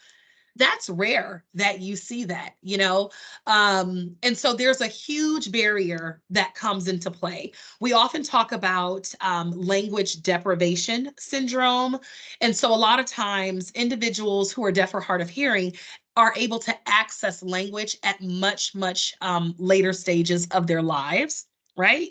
that's rare that you see that, and so there's a huge barrier that comes into play. We often talk about language deprivation syndrome. And so a lot of times individuals who are deaf or hard of hearing are able to access language at much later stages of their lives, right?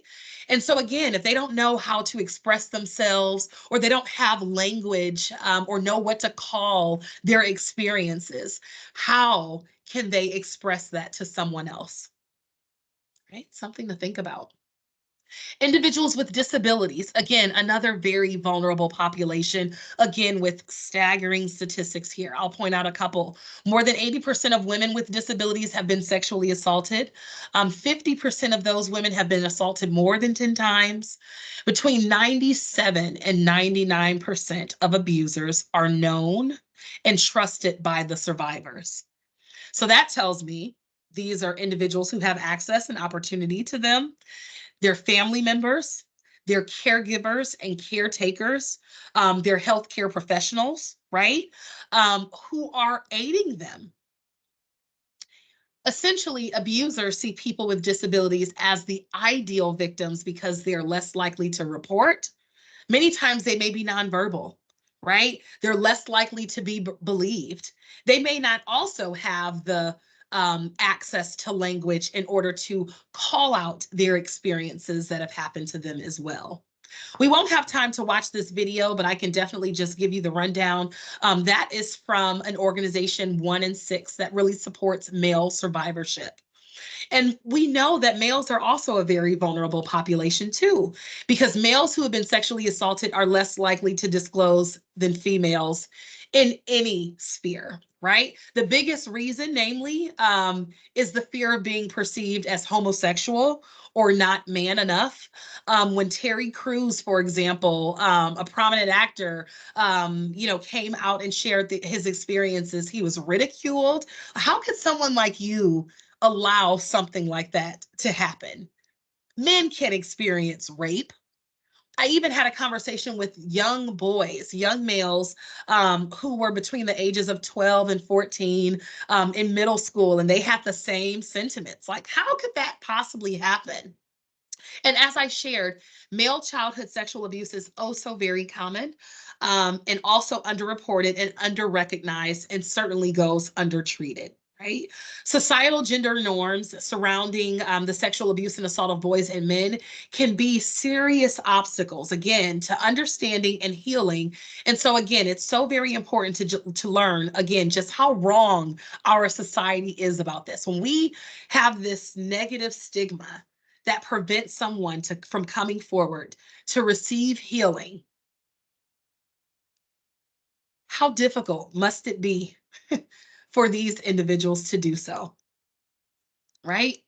And so again, if they don't know how to express themselves, or they don't have language or know what to call their experiences, how can they express that to someone else? Right? Something to think about. Individuals with disabilities, again, another very vulnerable population, again, with staggering statistics here. I'll point out a couple. More than 80% of women with disabilities have been sexually assaulted. 50% of those women have been assaulted more than 10 times. Between 97 and 99% of abusers are known and trusted by the survivors. So that tells me these are individuals who have access and opportunity to them, their family members, their caregivers and caretakers, their healthcare professionals, right, who are aiding them. Essentially, abusers see people with disabilities as the ideal victims because they're less likely to report. Many times they may be nonverbal, right? They're less likely to be believed. They may not also have the access to language in order to call out their experiences that have happened to them as well. We won't have time to watch this video, but I can definitely just give you the rundown. That is from an organization, 1 in 6, that really supports male survivorship. And we know that males are also a very vulnerable population too, because males who have been sexually assaulted are less likely to disclose than females in any sphere, right? The biggest reason, namely, is the fear of being perceived as homosexual or not man enough. When Terry Crews, for example, a prominent actor, came out and shared his experiences, he was ridiculed. How could someone like you allow something like that to happen? Men can experience rape. I even had a conversation with young boys, young males, who were between the ages of 12 and 14, in middle school, and they had the same sentiments. Like, how could that possibly happen? And as I shared, male childhood sexual abuse is oh so very common, and also underreported and underrecognized, and certainly goes undertreated. Right? Societal gender norms surrounding the sexual abuse and assault of boys and men can be serious obstacles, again, to understanding and healing. And so, again, it's so very important to learn, again, just how wrong our society is about this. When we have this negative stigma that prevents someone from coming forward to receive healing, how difficult must it be for these individuals to do so, right?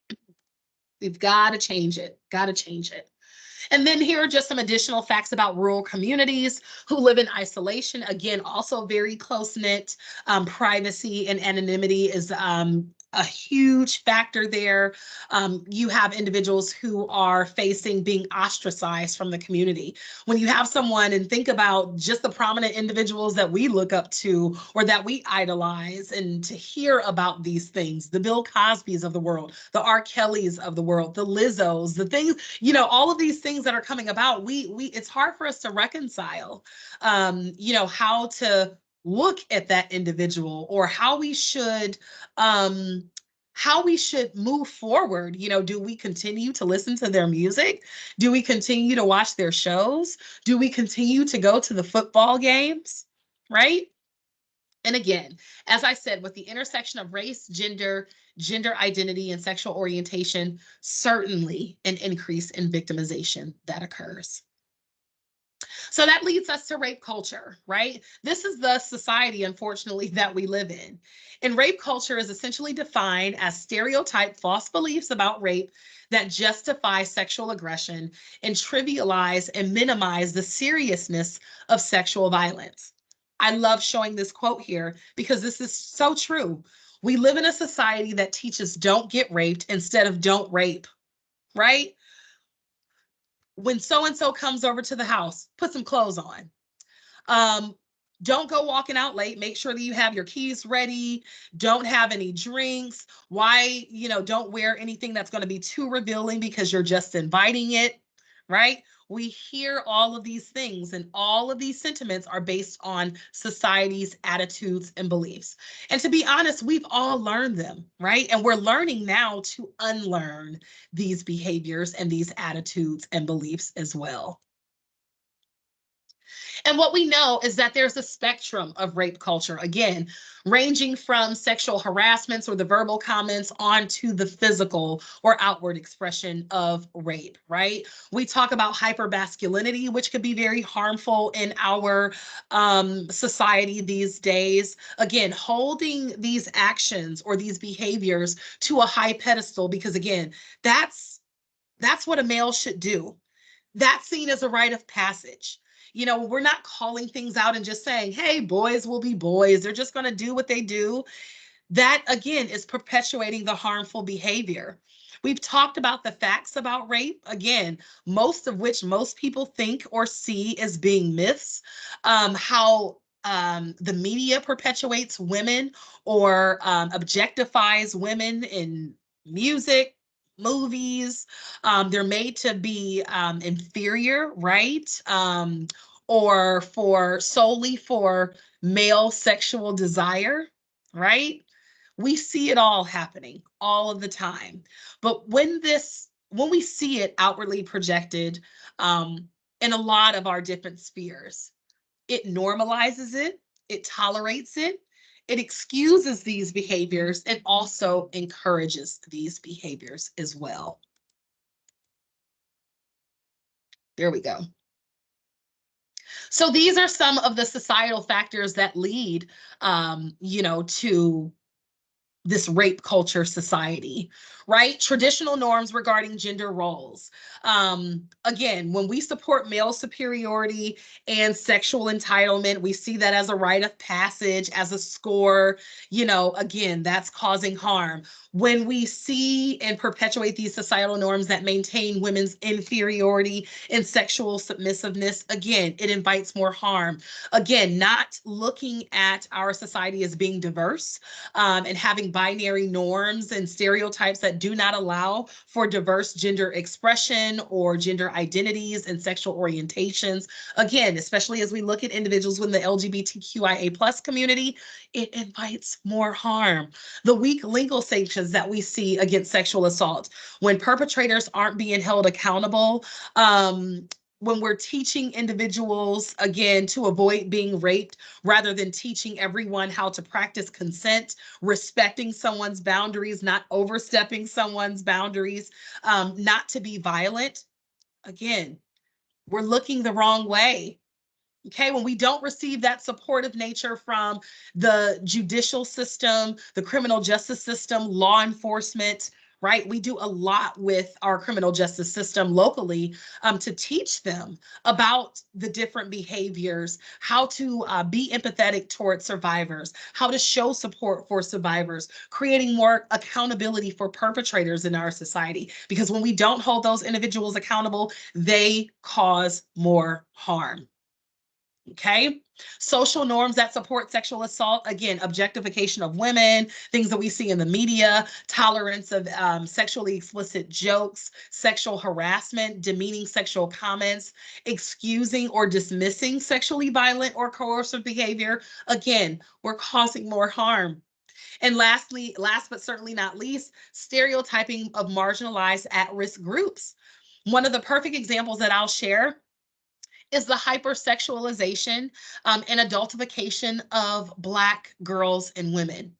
We've got to change it, got to change it. And then here are just some additional facts about rural communities who live in isolation. Again, also very close-knit. Privacy and anonymity is a huge factor there. You have individuals who are facing being ostracized from the community. When you have someone, and think about just the prominent individuals that we look up to or that we idolize, and to hear about these things, the Bill Cosbys of the world, the R. Kellys of the world, the Lizzos, the things, all of these things that are coming about, it's hard for us to reconcile, how to look at that individual, or how we should move forward. Do we continue to listen to their music? Do we continue to watch their shows? Do we continue to go to the football games? Right? And again, as I said, with the intersection of race, gender identity, and sexual orientation, certainly an increase in victimization that occurs. So that leads us to rape culture, right? This is the society, unfortunately, that we live in. And rape culture is essentially defined as stereotyped false beliefs about rape that justify sexual aggression and trivialize and minimize the seriousness of sexual violence. I love showing this quote here because this is so true. We live in a society that teaches don't get raped instead of don't rape, right? When so-and-so comes over to the house, put some clothes on. Don't go walking out late. Make sure that you have your keys ready. Don't have any drinks. Why, don't wear anything that's going to be too revealing because you're just inviting it, right? We hear all of these things, and all of these sentiments are based on society's attitudes and beliefs. And to be honest, we've all learned them, right? And we're learning now to unlearn these behaviors and these attitudes and beliefs as well. And what we know is that there's a spectrum of rape culture, again, ranging from sexual harassments or the verbal comments on to the physical or outward expression of rape, right? We talk about hypermasculinity, which could be very harmful in our society these days. Again, holding these actions or these behaviors to a high pedestal, because again, that's what a male should do. That's seen as a rite of passage. We're not calling things out and just saying, hey, boys will be boys. They're just going to do what they do. That, again, is perpetuating the harmful behavior. We've talked about the facts about rape, again, most of which most people think or see as being myths, how the media perpetuates women or objectifies women in music, movies. They're made to be inferior, right? Or solely for male sexual desire, right? We see it all happening all of the time. But when we see it outwardly projected, in a lot of our different spheres. It normalizes it, it tolerates it, it excuses these behaviors, and also encourages these behaviors as well. There we go. So these are some of the societal factors that lead, to this rape culture society, right? Traditional norms regarding gender roles. Again, when we support male superiority and sexual entitlement, we see that as a rite of passage, as a score, again, that's causing harm. When we see and perpetuate these societal norms that maintain women's inferiority and sexual submissiveness, again, it invites more harm. Again, not looking at our society as being diverse, and having binary norms and stereotypes that do not allow for diverse gender expression or gender identities and sexual orientations. Again, especially as we look at individuals within the LGBTQIA plus community, it invites more harm. The weak legal sanctions that we see against sexual assault, when perpetrators aren't being held accountable, when we're teaching individuals, again, to avoid being raped, rather than teaching everyone how to practice consent, respecting someone's boundaries, not overstepping someone's boundaries, not to be violent, again, we're looking the wrong way. Okay, when we don't receive that supportive nature from the judicial system, the criminal justice system, law enforcement, right? We do a lot with our criminal justice system locally to teach them about the different behaviors, how to be empathetic towards survivors, how to show support for survivors, creating more accountability for perpetrators in our society. Because when we don't hold those individuals accountable, they cause more harm. Okay, social norms that support sexual assault, again, objectification of women, things that we see in the media, tolerance of sexually explicit jokes, sexual harassment, demeaning sexual comments, excusing or dismissing sexually violent or coercive behavior. Again, we're causing more harm. And lastly, last but certainly not least, stereotyping of marginalized at-risk groups. One of the perfect examples that I'll share is the hypersexualization and adultification of Black girls and women,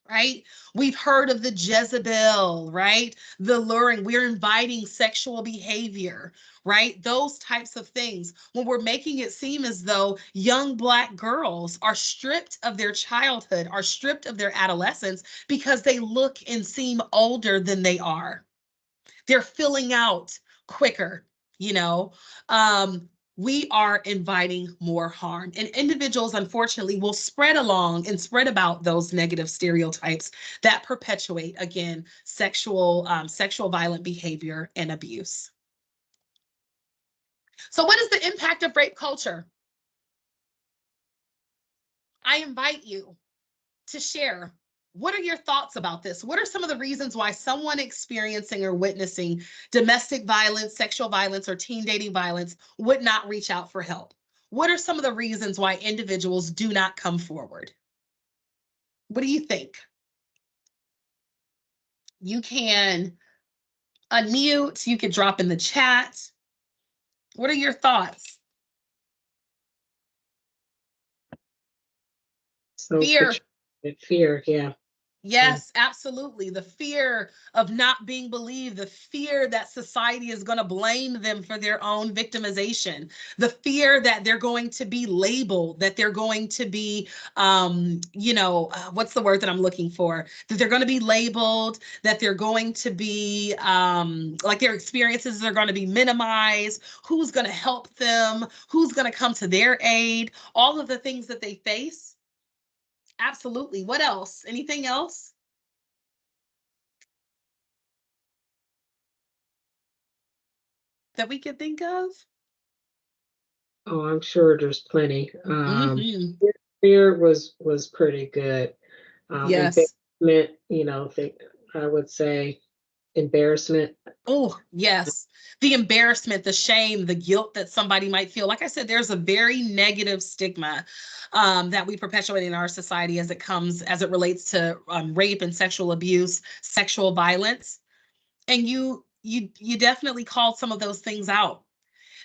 right? We've heard of the Jezebel, right? The luring, we're inviting sexual behavior, right? Those types of things. When we're making it seem as though young Black girls are stripped of their childhood, are stripped of their adolescence because they look and seem older than they are. They're filling out quicker, you know? We are inviting more harm. And individuals, unfortunately, will spread along and spread about those negative stereotypes that perpetuate, again, sexual violent behavior and abuse. So what is the impact of rape culture? I invite you to share. What are your thoughts about this? What are some of the reasons why someone experiencing or witnessing domestic violence, sexual violence, or teen dating violence would not reach out for help? What are some of the reasons why individuals do not come forward? What do you think? You can unmute, you can drop in the chat. What are your thoughts? So Fear. Fear, yeah. Yes, absolutely. The fear of not being believed, the fear that society is going to blame them for their own victimization, the fear that they're going to be labeled, that they're going to be, what's the word that I'm looking for? That they're going to be labeled, that they're going to be, like their experiences are going to be minimized, who's going to help them, who's going to come to their aid, all of the things that they face. Absolutely. What else? Anything else? That we could think of? Oh, I'm sure there's plenty. Mhm. Fear was pretty good. Yes. Embarrassment, I would say embarrassment. Oh, yes. The embarrassment, the shame, the guilt that somebody might feel. Like I said, there's a very negative stigma that we perpetuate in our society as it relates to rape and sexual abuse, sexual violence. And you definitely called some of those things out.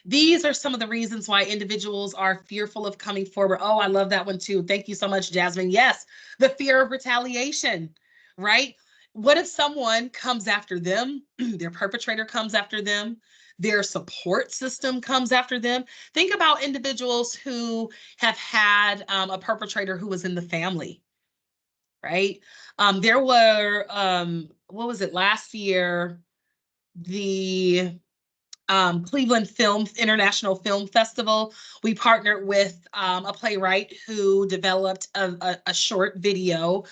These are some of the reasons why individuals are fearful of coming forward. Oh, I love that one too. Thank you so much, Jasmine. Yes, the fear of retaliation, right? What if someone comes after them, their perpetrator comes after them, their support system comes after them? Think about individuals who have had a perpetrator who was in the family, right? There were, what was it, last year, the Cleveland International Film Festival. We partnered with a playwright who developed a short video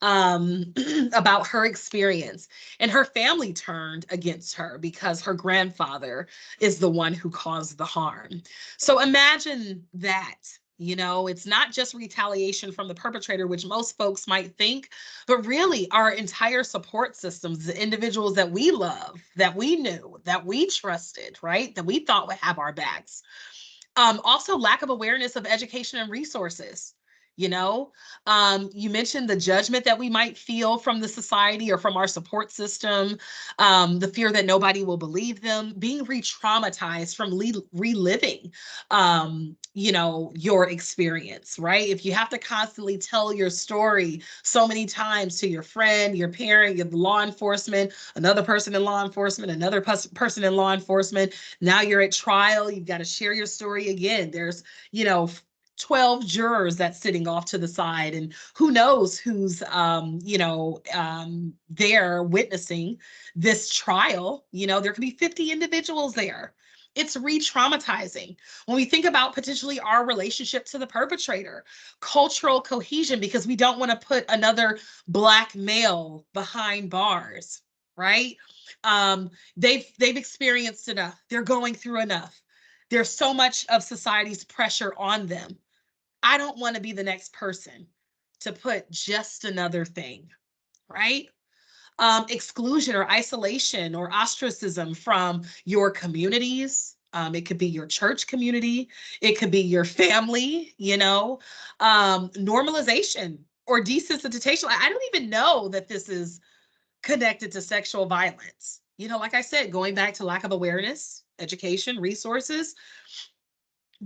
about her experience. And her family turned against her because her grandfather is the one who caused the harm. So imagine that. You know, it's not just retaliation from the perpetrator, which most folks might think, but really our entire support systems, the individuals that we love, that we knew, that we trusted, right, that we thought would have our backs. Also, lack of awareness of education and resources. You know, you mentioned the judgment that we might feel from the society or from our support system, the fear that nobody will believe them, being re-traumatized from reliving, you know, your experience, right? If you have to constantly tell your story so many times to your friend, your parent, your law enforcement, another person in law enforcement, another person in law enforcement, now you're at trial, you've got to share your story again. There's, you know, 12 jurors that's sitting off to the side, and who knows who's you know, there witnessing this trial. You know, there could be 50 individuals there. It's re-traumatizing. When we think about potentially our relationship to the perpetrator, cultural cohesion, because we don't want to put another Black male behind bars, right? They've experienced enough. They're going through enough. There's so much of society's pressure on them. I don't want to be the next person to put just another thing, right? Exclusion or isolation or ostracism from your communities. It could be your church community. It could be your family, you know, normalization or desensitization. I don't even know that this is connected to sexual violence. You know, like I said, going back to lack of awareness, education, resources,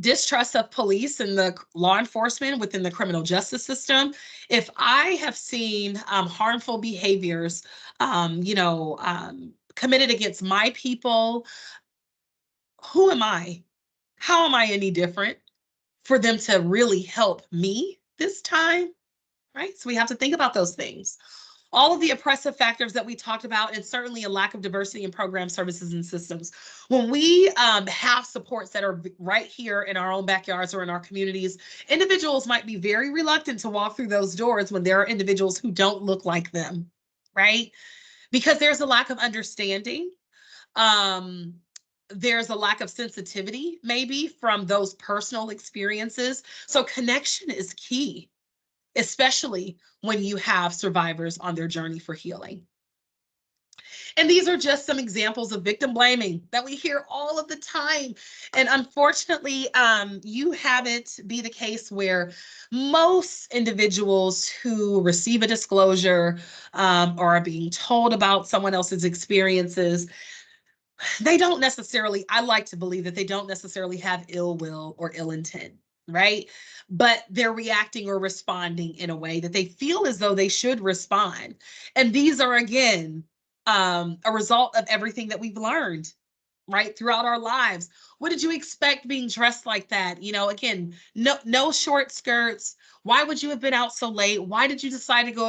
distrust of police and the law enforcement within the criminal justice system. If I have seen harmful behaviors, you know, committed against my people, who am I? How am I any different for them to really help me this time? Right? So we have to think about those things. All of the oppressive factors that we talked about, and certainly a lack of diversity in program services and systems. When we have supports that are right here in our own backyards or in our communities, individuals might be very reluctant to walk through those doors when there are individuals who don't look like them, right? Because there's a lack of understanding. There's a lack of sensitivity, maybe, from those personal experiences. So connection is key, especially when you have survivors on their journey for healing. And these are just some examples of victim blaming that we hear all of the time. And unfortunately, you have it be the case where most individuals who receive a disclosure or are being told about someone else's experiences, they don't necessarily, I like to believe that they don't necessarily have ill will or ill intent, right? But they're reacting or responding in a way that they feel as though they should respond. And these are, again, a result of everything that we've learned, right, throughout our lives. What did you expect being dressed like that? You know, again, no short skirts. Why would you have been out so late? Why did you decide to go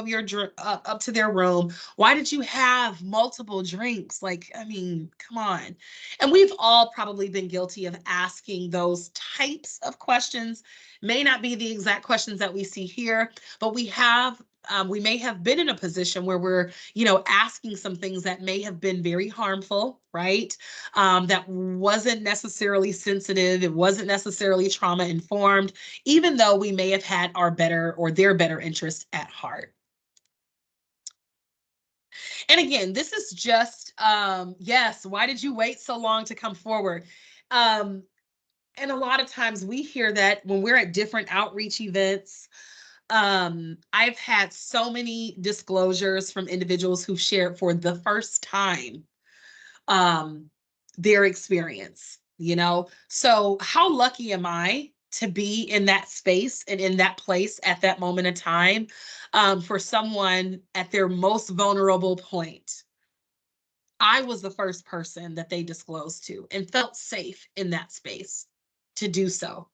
up to their room? Why did you have multiple drinks? Like, I mean, come on. And we've all probably been guilty of asking those types of questions. May not be the exact questions that we see here, but we may have been in a position where we're, you know, asking some things that may have been very harmful, right? That wasn't necessarily sensitive. It wasn't necessarily trauma informed, even though we may have had our better or their better interest at heart. And again, this is just, yes, why did you wait so long to come forward? And a lot of times we hear that when we're at different outreach events. I've had so many disclosures from individuals who've shared for the first time their experience. you know? So how lucky am I to be in that space and in that place at that moment in time, for someone at their most vulnerable point? I was the first person that they disclosed to and felt safe in that space to do so.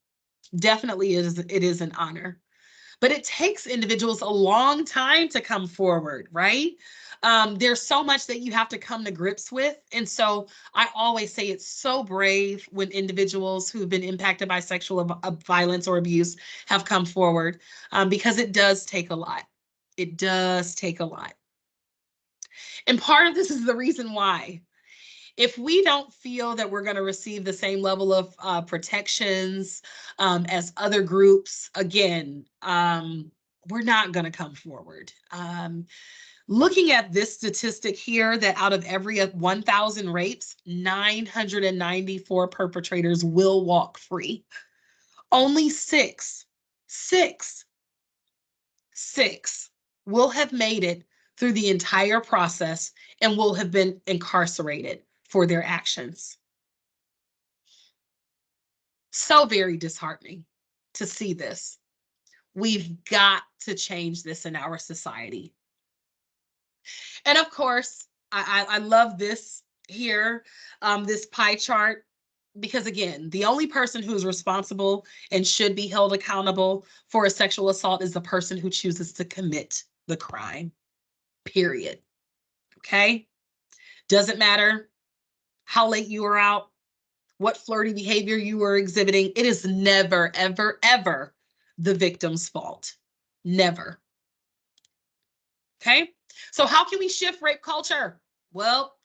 Definitely it is an honor. But it takes individuals a long time to come forward, right? There's so much that you have to come to grips with. And so I always say it's so brave when individuals who've been impacted by sexual violence or abuse have come forward, because it does take a lot. It does take a lot. And part of this is the reason why. If we don't feel that we're going to receive the same level of protections as other groups, again, we're not going to come forward. Looking at this statistic here, that out of every 1,000 rapes, 994 perpetrators will walk free. Only six will have made it through the entire process and will have been incarcerated for their actions. So very disheartening to see this. We've got to change this in our society. And of course, I love this here, this pie chart, because again, the only person who's responsible and should be held accountable for a sexual assault is the person who chooses to commit the crime, period. Okay? Doesn't matter how late you were out, what flirty behavior you were exhibiting. It is never, ever, ever the victim's fault. Never. Okay? So how can we shift rape culture? Well,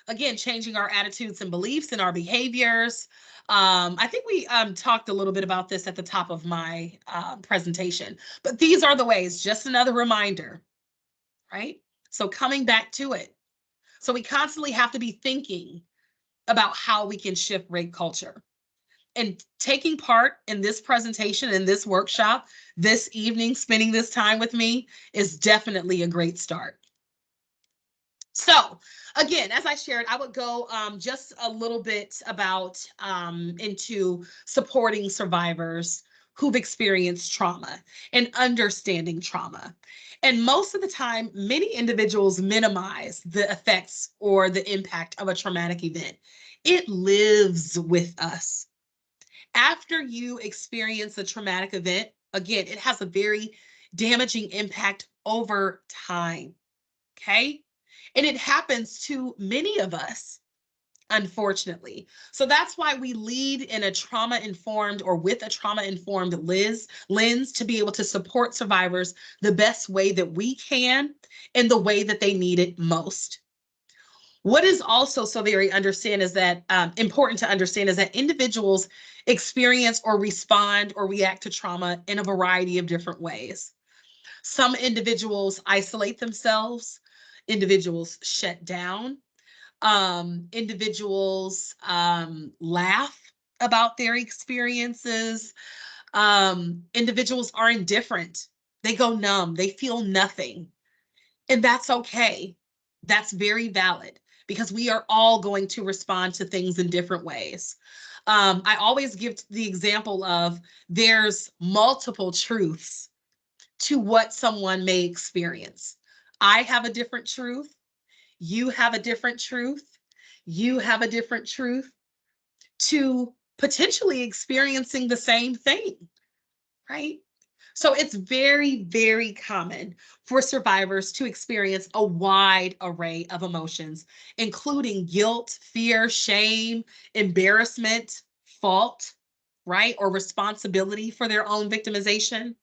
again, changing our attitudes and beliefs and our behaviors. I think we talked a little bit about this at the top of my presentation, but these are the ways, just another reminder, right? So coming back to it. So we constantly have to be thinking about how we can shift rape culture. And taking part in this presentation, in this workshop, this evening, spending this time with me is definitely a great start. So again, as I shared, I would go just a little bit about into supporting survivors who've experienced trauma and understanding trauma. And most of the time, many individuals minimize the effects or the impact of a traumatic event. It lives with us. After you experience a traumatic event, again, it has a very damaging impact over time, okay? And it happens to many of us, unfortunately. So that's why we lead in a trauma-informed or with a trauma-informed lens to be able to support survivors the best way that we can in the way that they need it most. What is also so very important to understand is that individuals experience or respond or react to trauma in a variety of different ways. Some individuals isolate themselves, individuals shut down, individuals laugh about their experiences, individuals are indifferent, they go numb, they feel nothing, and that's okay. That's very valid because we are all going to respond to things in different ways. I always give the example of there's multiple truths to what someone may experience. I have a different truth. You have a different truth. You have a different truth to potentially experiencing the same thing, right? So it's very, very common for survivors to experience a wide array of emotions, including guilt, fear, shame, embarrassment, fault, right? Or responsibility for their own victimization.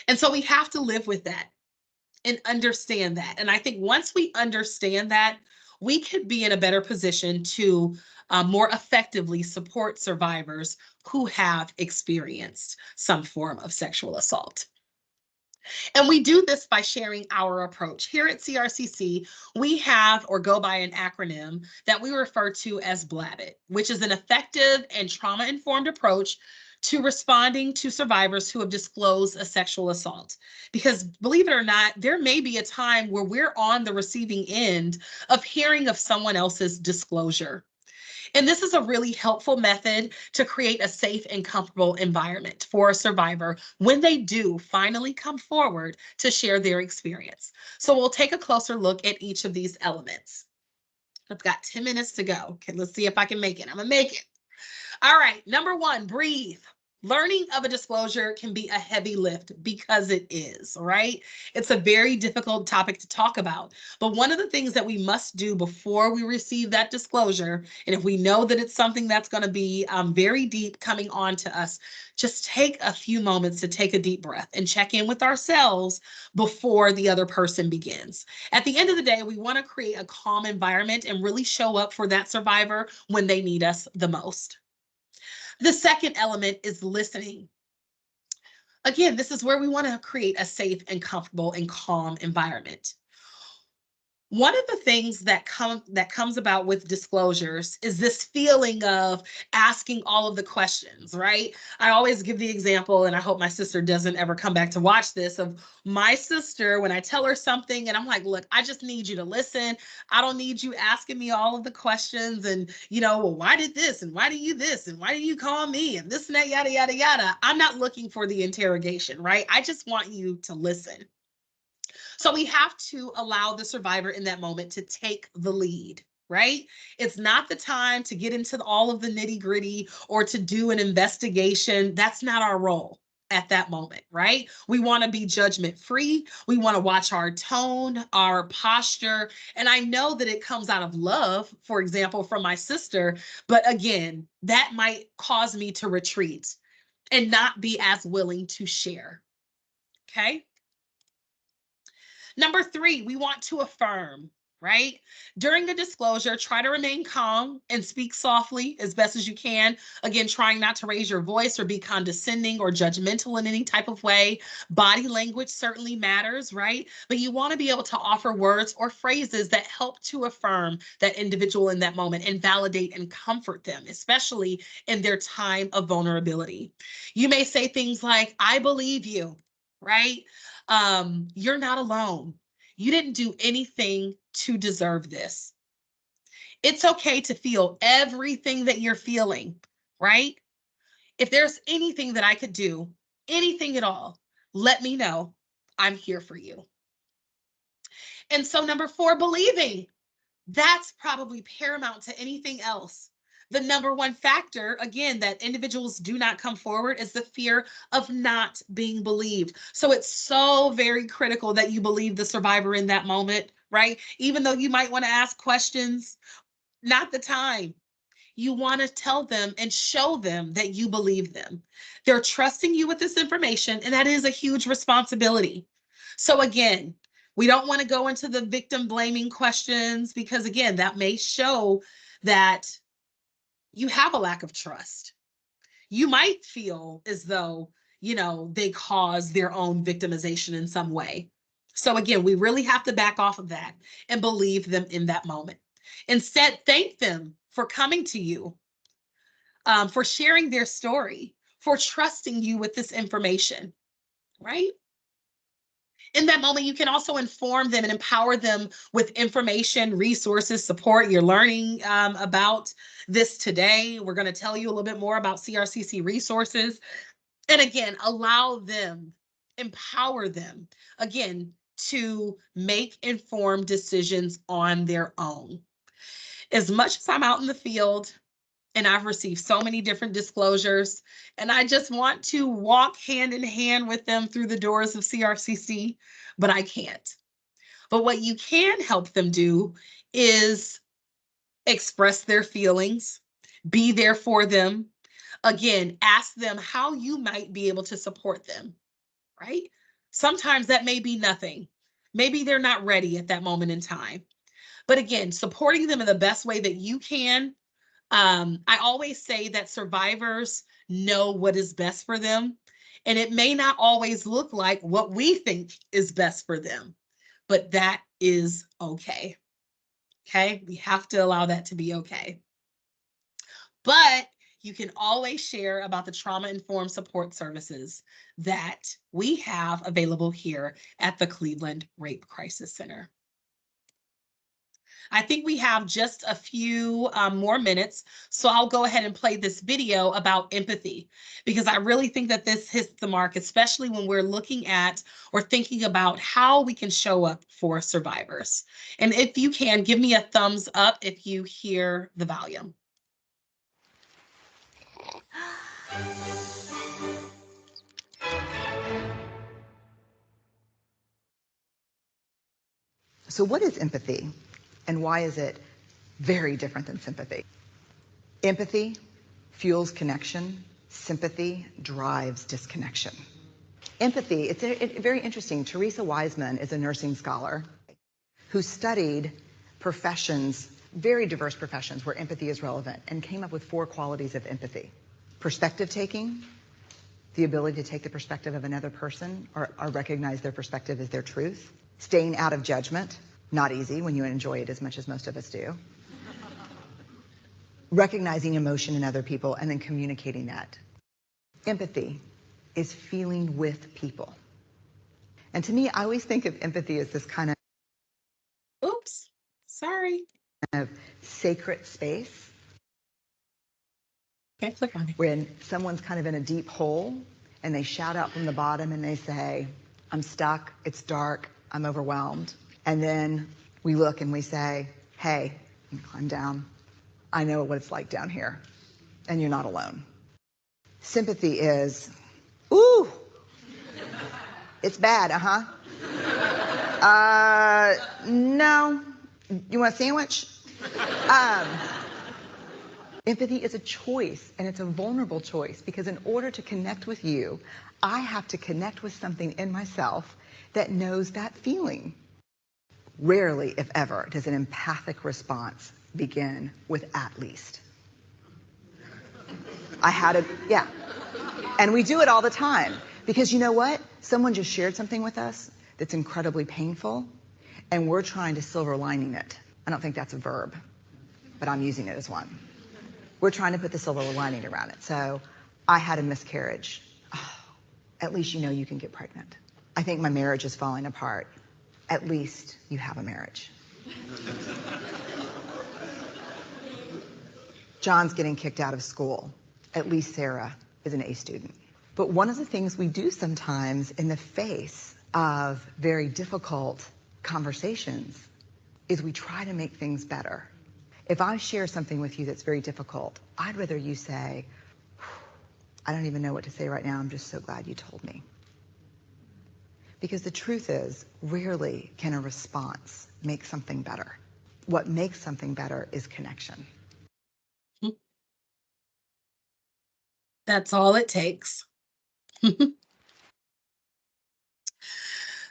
And so we have to live with that and understand that. And I think once we understand that, we could be in a better position to more effectively support survivors who have experienced some form of sexual assault. And we do this by sharing our approach. Here at CRCC, we have or go by an acronym that we refer to as BLABIT, which is an effective and trauma-informed approach to responding to survivors who have disclosed a sexual assault. Because believe it or not, there may be a time where we're on the receiving end of hearing of someone else's disclosure. And this is a really helpful method to create a safe and comfortable environment for a survivor when they do finally come forward to share their experience. So we'll take a closer look at each of these elements. I've got 10 minutes to go. Okay, let's see if I can make it. I'm gonna make it. All right, number one, breathe. Learning of a disclosure can be a heavy lift because it is, right? It's a very difficult topic to talk about. But one of the things that we must do before we receive that disclosure, and if we know that it's something that's going to be very deep coming on to us, just take a few moments to take a deep breath and check in with ourselves before the other person begins. At the end of the day, we want to create a calm environment and really show up for that survivor when they need us the most. The second element is listening. Again, this is where we want to create a safe and comfortable and calm environment. One of the things that comes about with disclosures is this feeling of asking all of the questions, right? I always give the example, and I hope my sister doesn't ever come back to watch this, of my sister when I tell her something and I'm like, look, I just need you to listen. I don't need you asking me all of the questions and, well, why did this and why do you this and why do you call me and this and that, yada, yada, yada. I'm not looking for the interrogation, right? I just want you to listen. So we have to allow the survivor in that moment to take the lead, right? It's not the time to get into all of the nitty gritty or to do an investigation. That's not our role at that moment, right? We want to be judgment free. We want to watch our tone, our posture. And I know that it comes out of love, for example, from my sister. But again, that might cause me to retreat and not be as willing to share. Okay. Number three, we want to affirm, right? During the disclosure, try to remain calm and speak softly as best as you can. Again, trying not to raise your voice or be condescending or judgmental in any type of way. Body language certainly matters, right? But you want to be able to offer words or phrases that help to affirm that individual in that moment and validate and comfort them, especially in their time of vulnerability. You may say things like, I believe you, right? You're not alone. You didn't do anything to deserve this. It's okay to feel everything that you're feeling, right? If there's anything that I could do, anything at all, let me know. I'm here for you. And so number four, believing. That's probably paramount to anything else. The number one factor, again, that individuals do not come forward is the fear of not being believed. So it's so very critical that you believe the survivor in that moment, right? Even though you might want to ask questions, not the time. You want to tell them and show them that you believe them. They're trusting you with this information, and that is a huge responsibility. So again, we don't want to go into the victim blaming questions because, again, that may show that you have a lack of trust. You might feel as though, they cause their own victimization in some way. So again, we really have to back off of that and believe them in that moment. Instead, thank them for coming to you, for sharing their story, for trusting you with this information, right? In that moment, you can also inform them and empower them with information, resources, support. You're learning about this today. We're going to tell you a little bit more about CRCC resources. And again, allow them, empower them, again, to make informed decisions on their own. As much as I'm out in the field, and I've received so many different disclosures, and I just want to walk hand in hand with them through the doors of CRCC, but I can't. But what you can help them do is express their feelings, be there for them. Again, ask them how you might be able to support them, right? Sometimes that may be nothing. Maybe they're not ready at that moment in time. But again, supporting them in the best way that you can. I always say that survivors know what is best for them, and it may not always look like what we think is best for them, but that is okay. Okay, we have to allow that to be okay. But you can always share about the trauma-informed support services that we have available here at the Cleveland Rape Crisis Center. I think we have just a few more minutes, so I'll go ahead and play this video about empathy, because I really think that this hits the mark, especially when we're looking at or thinking about how we can show up for survivors. And if you can, give me a thumbs up if you hear the volume. So what is empathy, and why is it very different than sympathy? Empathy fuels connection. Sympathy drives disconnection. Empathy, it's very interesting. Teresa Wiseman is a nursing scholar who studied professions, very diverse professions where empathy is relevant, and came up with 4 qualities of empathy. Perspective taking, the ability to take the perspective of another person or recognize their perspective as their truth. Staying out of judgment, not easy when you enjoy it as much as most of us do. Recognizing emotion in other people and then communicating that. Empathy is feeling with people. And to me, I always think of empathy as this kind Oops, sorry. of sacred space. Okay, click on it. When someone's kind of in a deep hole and they shout out from the bottom and they say, I'm stuck, it's dark, I'm overwhelmed. And then we look and we say, hey, climb down. I know what it's like down here, and you're not alone. Sympathy is, ooh, it's bad, no, you want a sandwich? Empathy is a choice, and it's a vulnerable choice, because in order to connect with you, I have to connect with something in myself that knows that feeling. Rarely, if ever, does an empathic response begin with "at least." Yeah. And we do it all the time, because you know what? Someone just shared something with us that's incredibly painful, and we're trying to silver lining it. I don't think that's a verb, but I'm using it as one. We're trying to put the silver lining around it. So, I had a miscarriage. Oh, at least you know you can get pregnant. I think my marriage is falling apart. At least you have a marriage. John's getting kicked out of school. At least Sarah is an A student. But one of the things we do sometimes in the face of very difficult conversations is we try to make things better. If I share something with you that's very difficult, I'd rather you say, I don't even know what to say right now, I'm just so glad you told me. Because the truth is, rarely can a response make something better. What makes something better is connection. That's all it takes.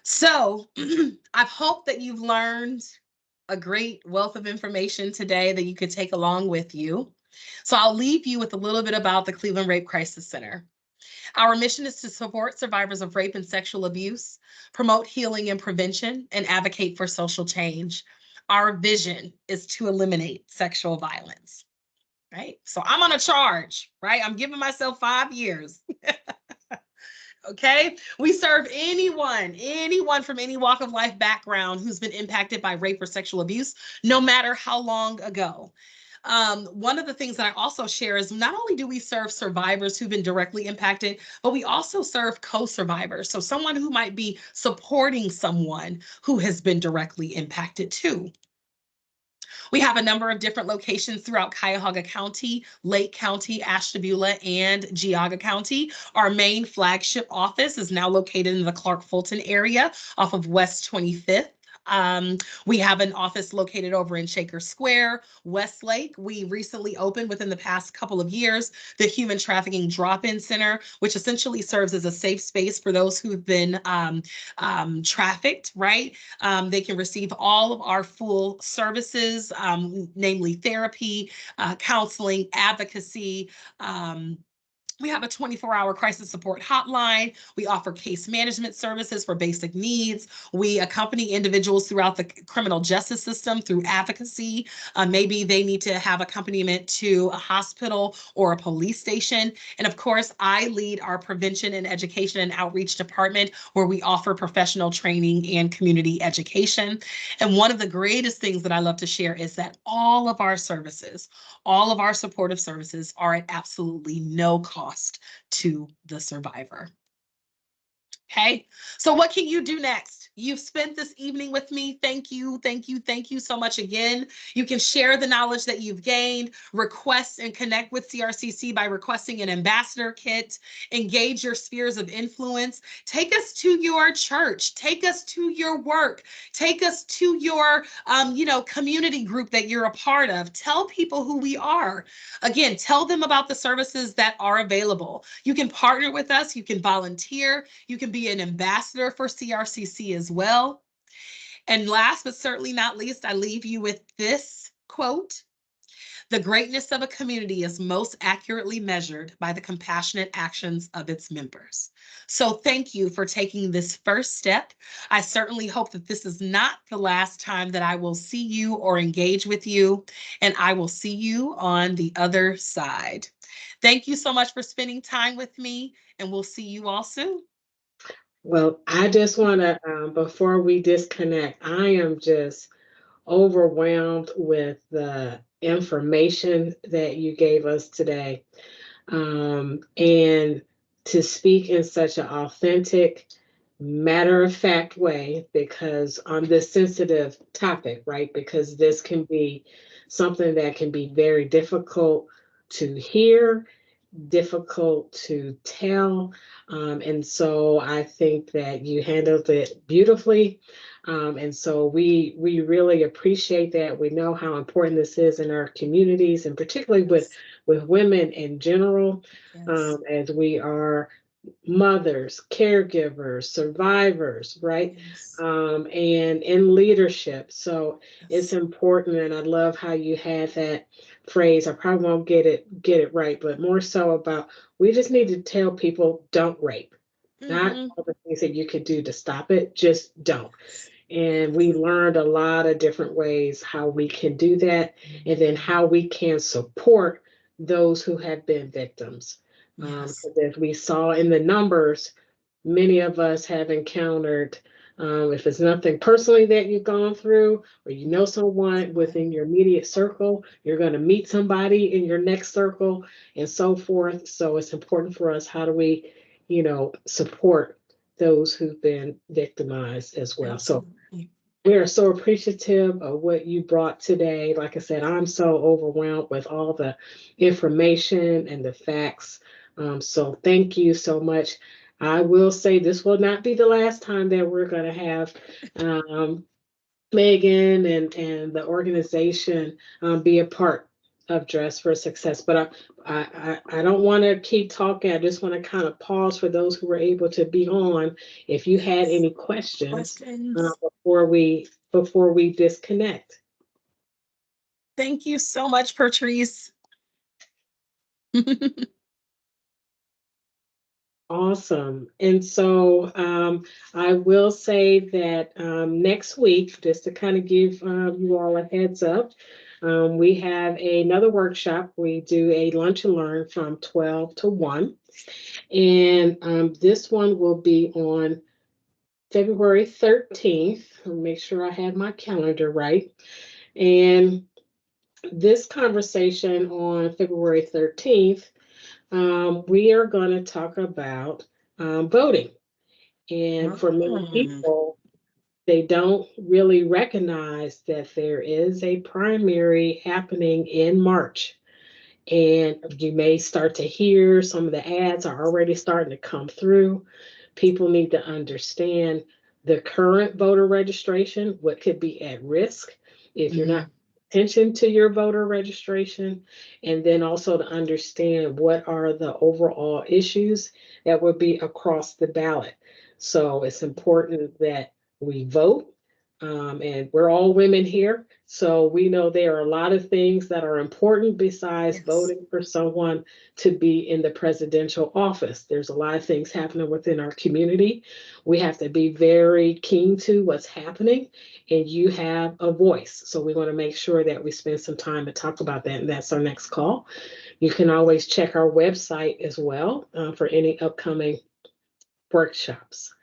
So I hope that you've learned a great wealth of information today that you could take along with you. So I'll leave you with a little bit about the Cleveland Rape Crisis Center. Our mission is to support survivors of rape and sexual abuse, promote healing and prevention, and advocate for social change. Our vision is to eliminate sexual violence, right? So I'm on a charge, right? I'm giving myself 5 years. Okay, we serve anyone from any walk of life background who's been impacted by rape or sexual abuse, no matter how long ago. One of the things that I also share is not only do we serve survivors who've been directly impacted, but we also serve co-survivors. So someone who might be supporting someone who has been directly impacted too. We have a number of different locations throughout Cuyahoga County, Lake County, Ashtabula, and Geauga County. Our main flagship office is now located in the Clark Fulton area off of West 25th. We have an office located over in Shaker Square, Westlake. We recently opened within the past couple of years the Human Trafficking Drop-In Center, which essentially serves as a safe space for those who've been trafficked, right? They can receive all of our full services, namely therapy, counseling, advocacy, We have a 24-hour crisis support hotline. We offer case management services for basic needs. We accompany individuals throughout the criminal justice system through advocacy. Maybe they need to have accompaniment to a hospital or a police station. And of course, I lead our prevention and education and outreach department, where we offer professional training and community education. And one of the greatest things that I love to share is that all of our services, all of our supportive services are at absolutely no cost to the survivor. Okay, so what can you do next? You've spent this evening with me. Thank you, thank you, thank you so much again. You can share the knowledge that you've gained, request and connect with CRCC by requesting an ambassador kit, engage your spheres of influence, take us to your church, take us to your work, take us to your community group that you're a part of. Tell people who we are. Again, tell them about the services that are available. You can partner with us, you can volunteer, you can be an ambassador for CRCC as well. And last but certainly not least, I leave you with this quote: "The greatness of a community is most accurately measured by the compassionate actions of its members." So thank you for taking this first step. I certainly hope that this is not the last time that I will see you or engage with you, and I will see you on the other side. Thank you so much for spending time with me, and we'll see you all soon. Well, I just want to, before we disconnect, I am just overwhelmed with the information that you gave us today. And to speak in such an authentic, matter-of-fact way, because on this sensitive topic, right? Because this can be something that can be very difficult to hear, difficult to tell. And so I think that you handled it beautifully. And so we really appreciate that. We know how important this is in our communities, and particularly with women in general, Yes. as we are mothers, caregivers, survivors, right? Yes. And in leadership. So it's Yes. important, and I love how you had that phrase. I probably won't get it right, but more so about, we just need to tell people, don't rape. Not Mhm. all the things that you could do to stop it, just don't. And we learned a lot of different ways how we can do that, and then how we can support those who have been victims. Yes. Because as we saw in the numbers, many of us have encountered, if it's nothing personally that you've gone through, or you know someone within your immediate circle, you're going to meet somebody in your next circle, and so forth. So it's important for us, how do we, support those who've been victimized as well. So Absolutely. we are so appreciative of what you brought today. Like I said, I'm so overwhelmed with all the information and the facts. So thank you so much. I will say this will not be the last time that we're going to have um, Megan and the organization be a part of Dress for Success. But I don't want to keep talking. I just want to kind of pause for those who were able to be on. If you had any questions Questions? before we disconnect. Thank you so much, Patrice. Awesome. And so I will say that next week, just to kind of give you all a heads up, we have another workshop. We do a lunch and learn from 12 to 1. And this one will be on February 13th. I'll make sure I have my calendar right. And this conversation on February 13th, we are going to talk about voting. And for many Mm. people, they don't really recognize that there is a primary happening in March. And you may start to hear some of the ads are already starting to come through. People need to understand the current voter registration, what could be at risk if you're not paying attention to your voter registration, and then also to understand what are the overall issues that would be across the ballot. So it's important that we vote. And we're all women here, so we know there are a lot of things that are important besides Yes. voting for someone to be in the presidential office. There's a lot of things happening within our community. We have to be very keen to what's happening, and you have a voice. So we want to make sure that we spend some time to talk about that, and that's our next call. You can always check our website as well for any upcoming workshops.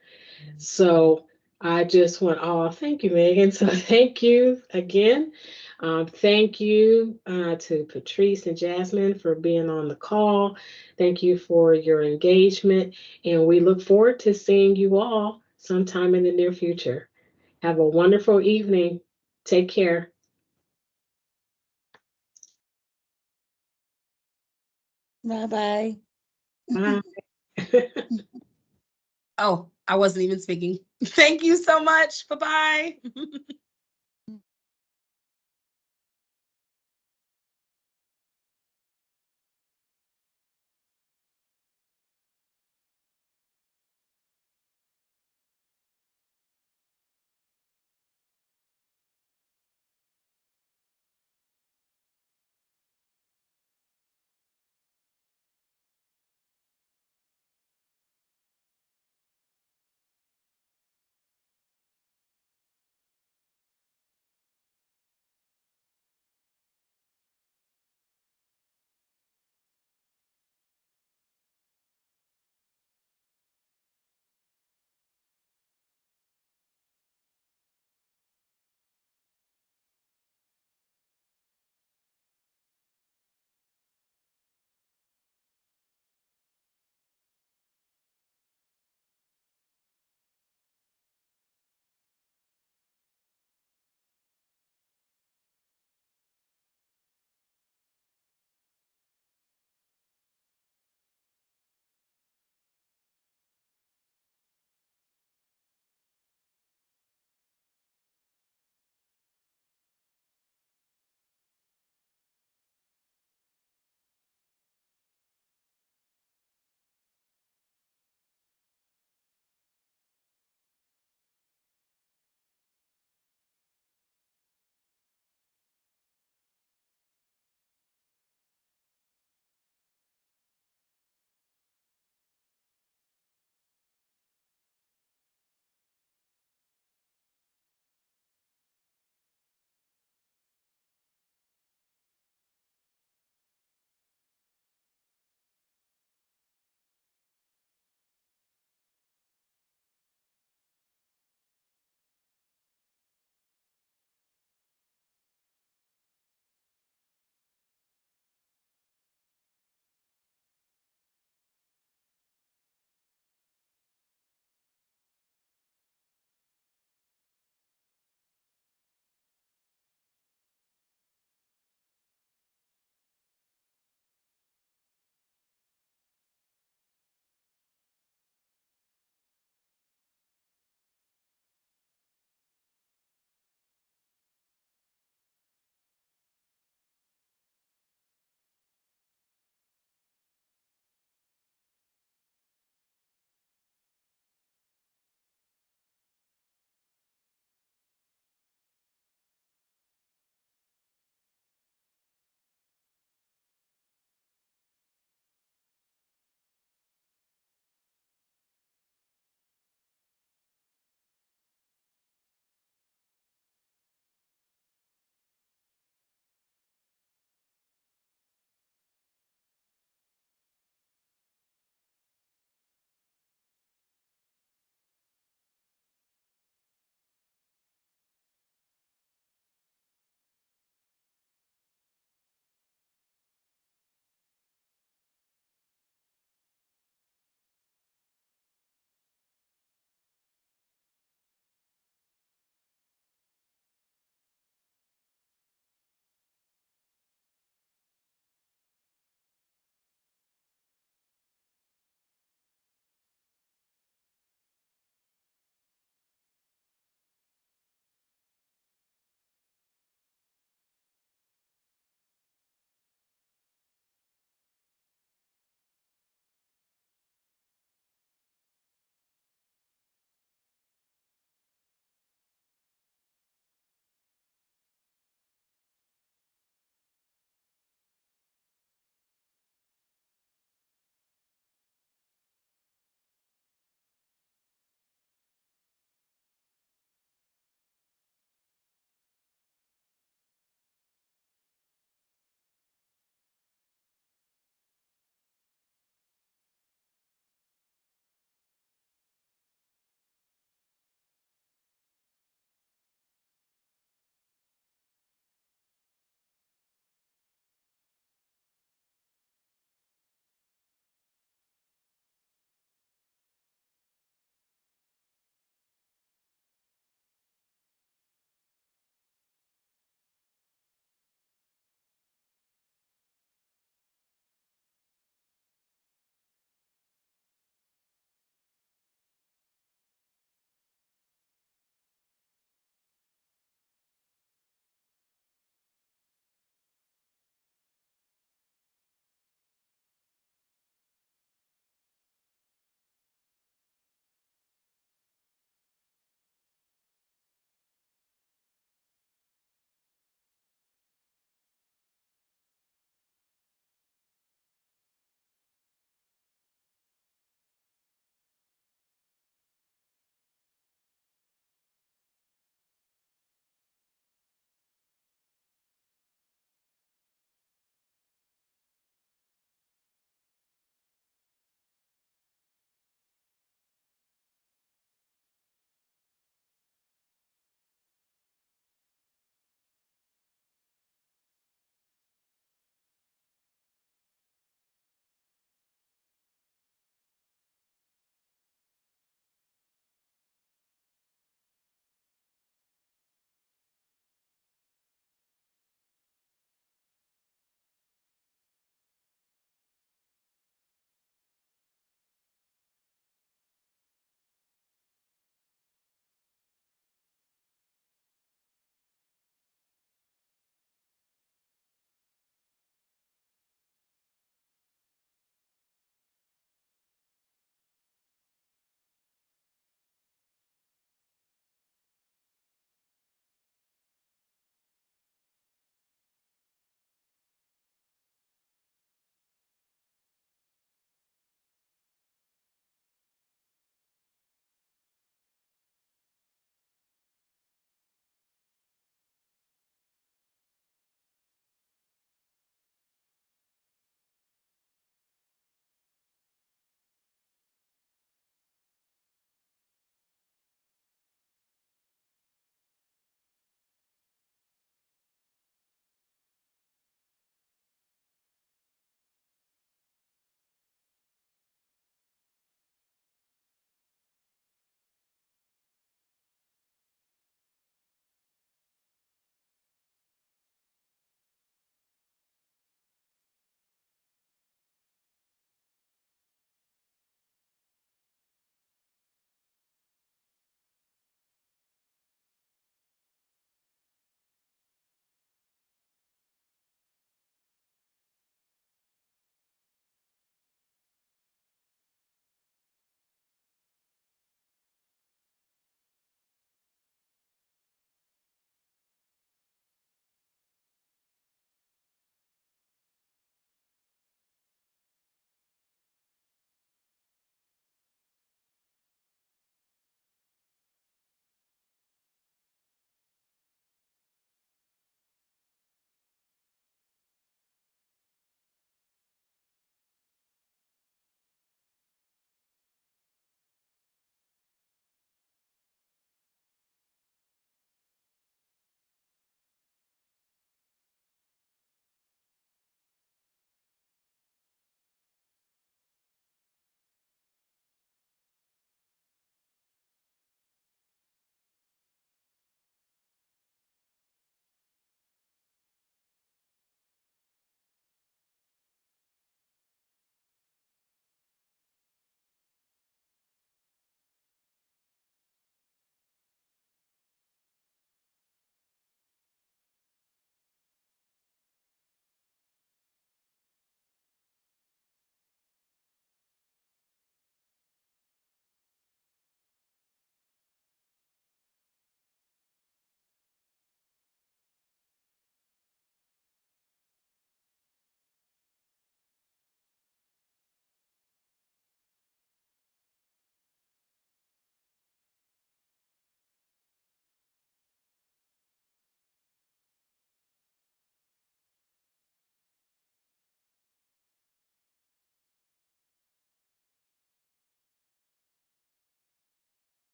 So I just want, oh, thank you, Megan. So thank you again. Thank you to Patrice and Jasmine for being on the call. Thank you for your engagement. And we look forward to seeing you all sometime in the near future. Have a wonderful evening. Take care. Bye-bye. Bye. Oh, I wasn't even speaking. Thank you so much. Bye-bye.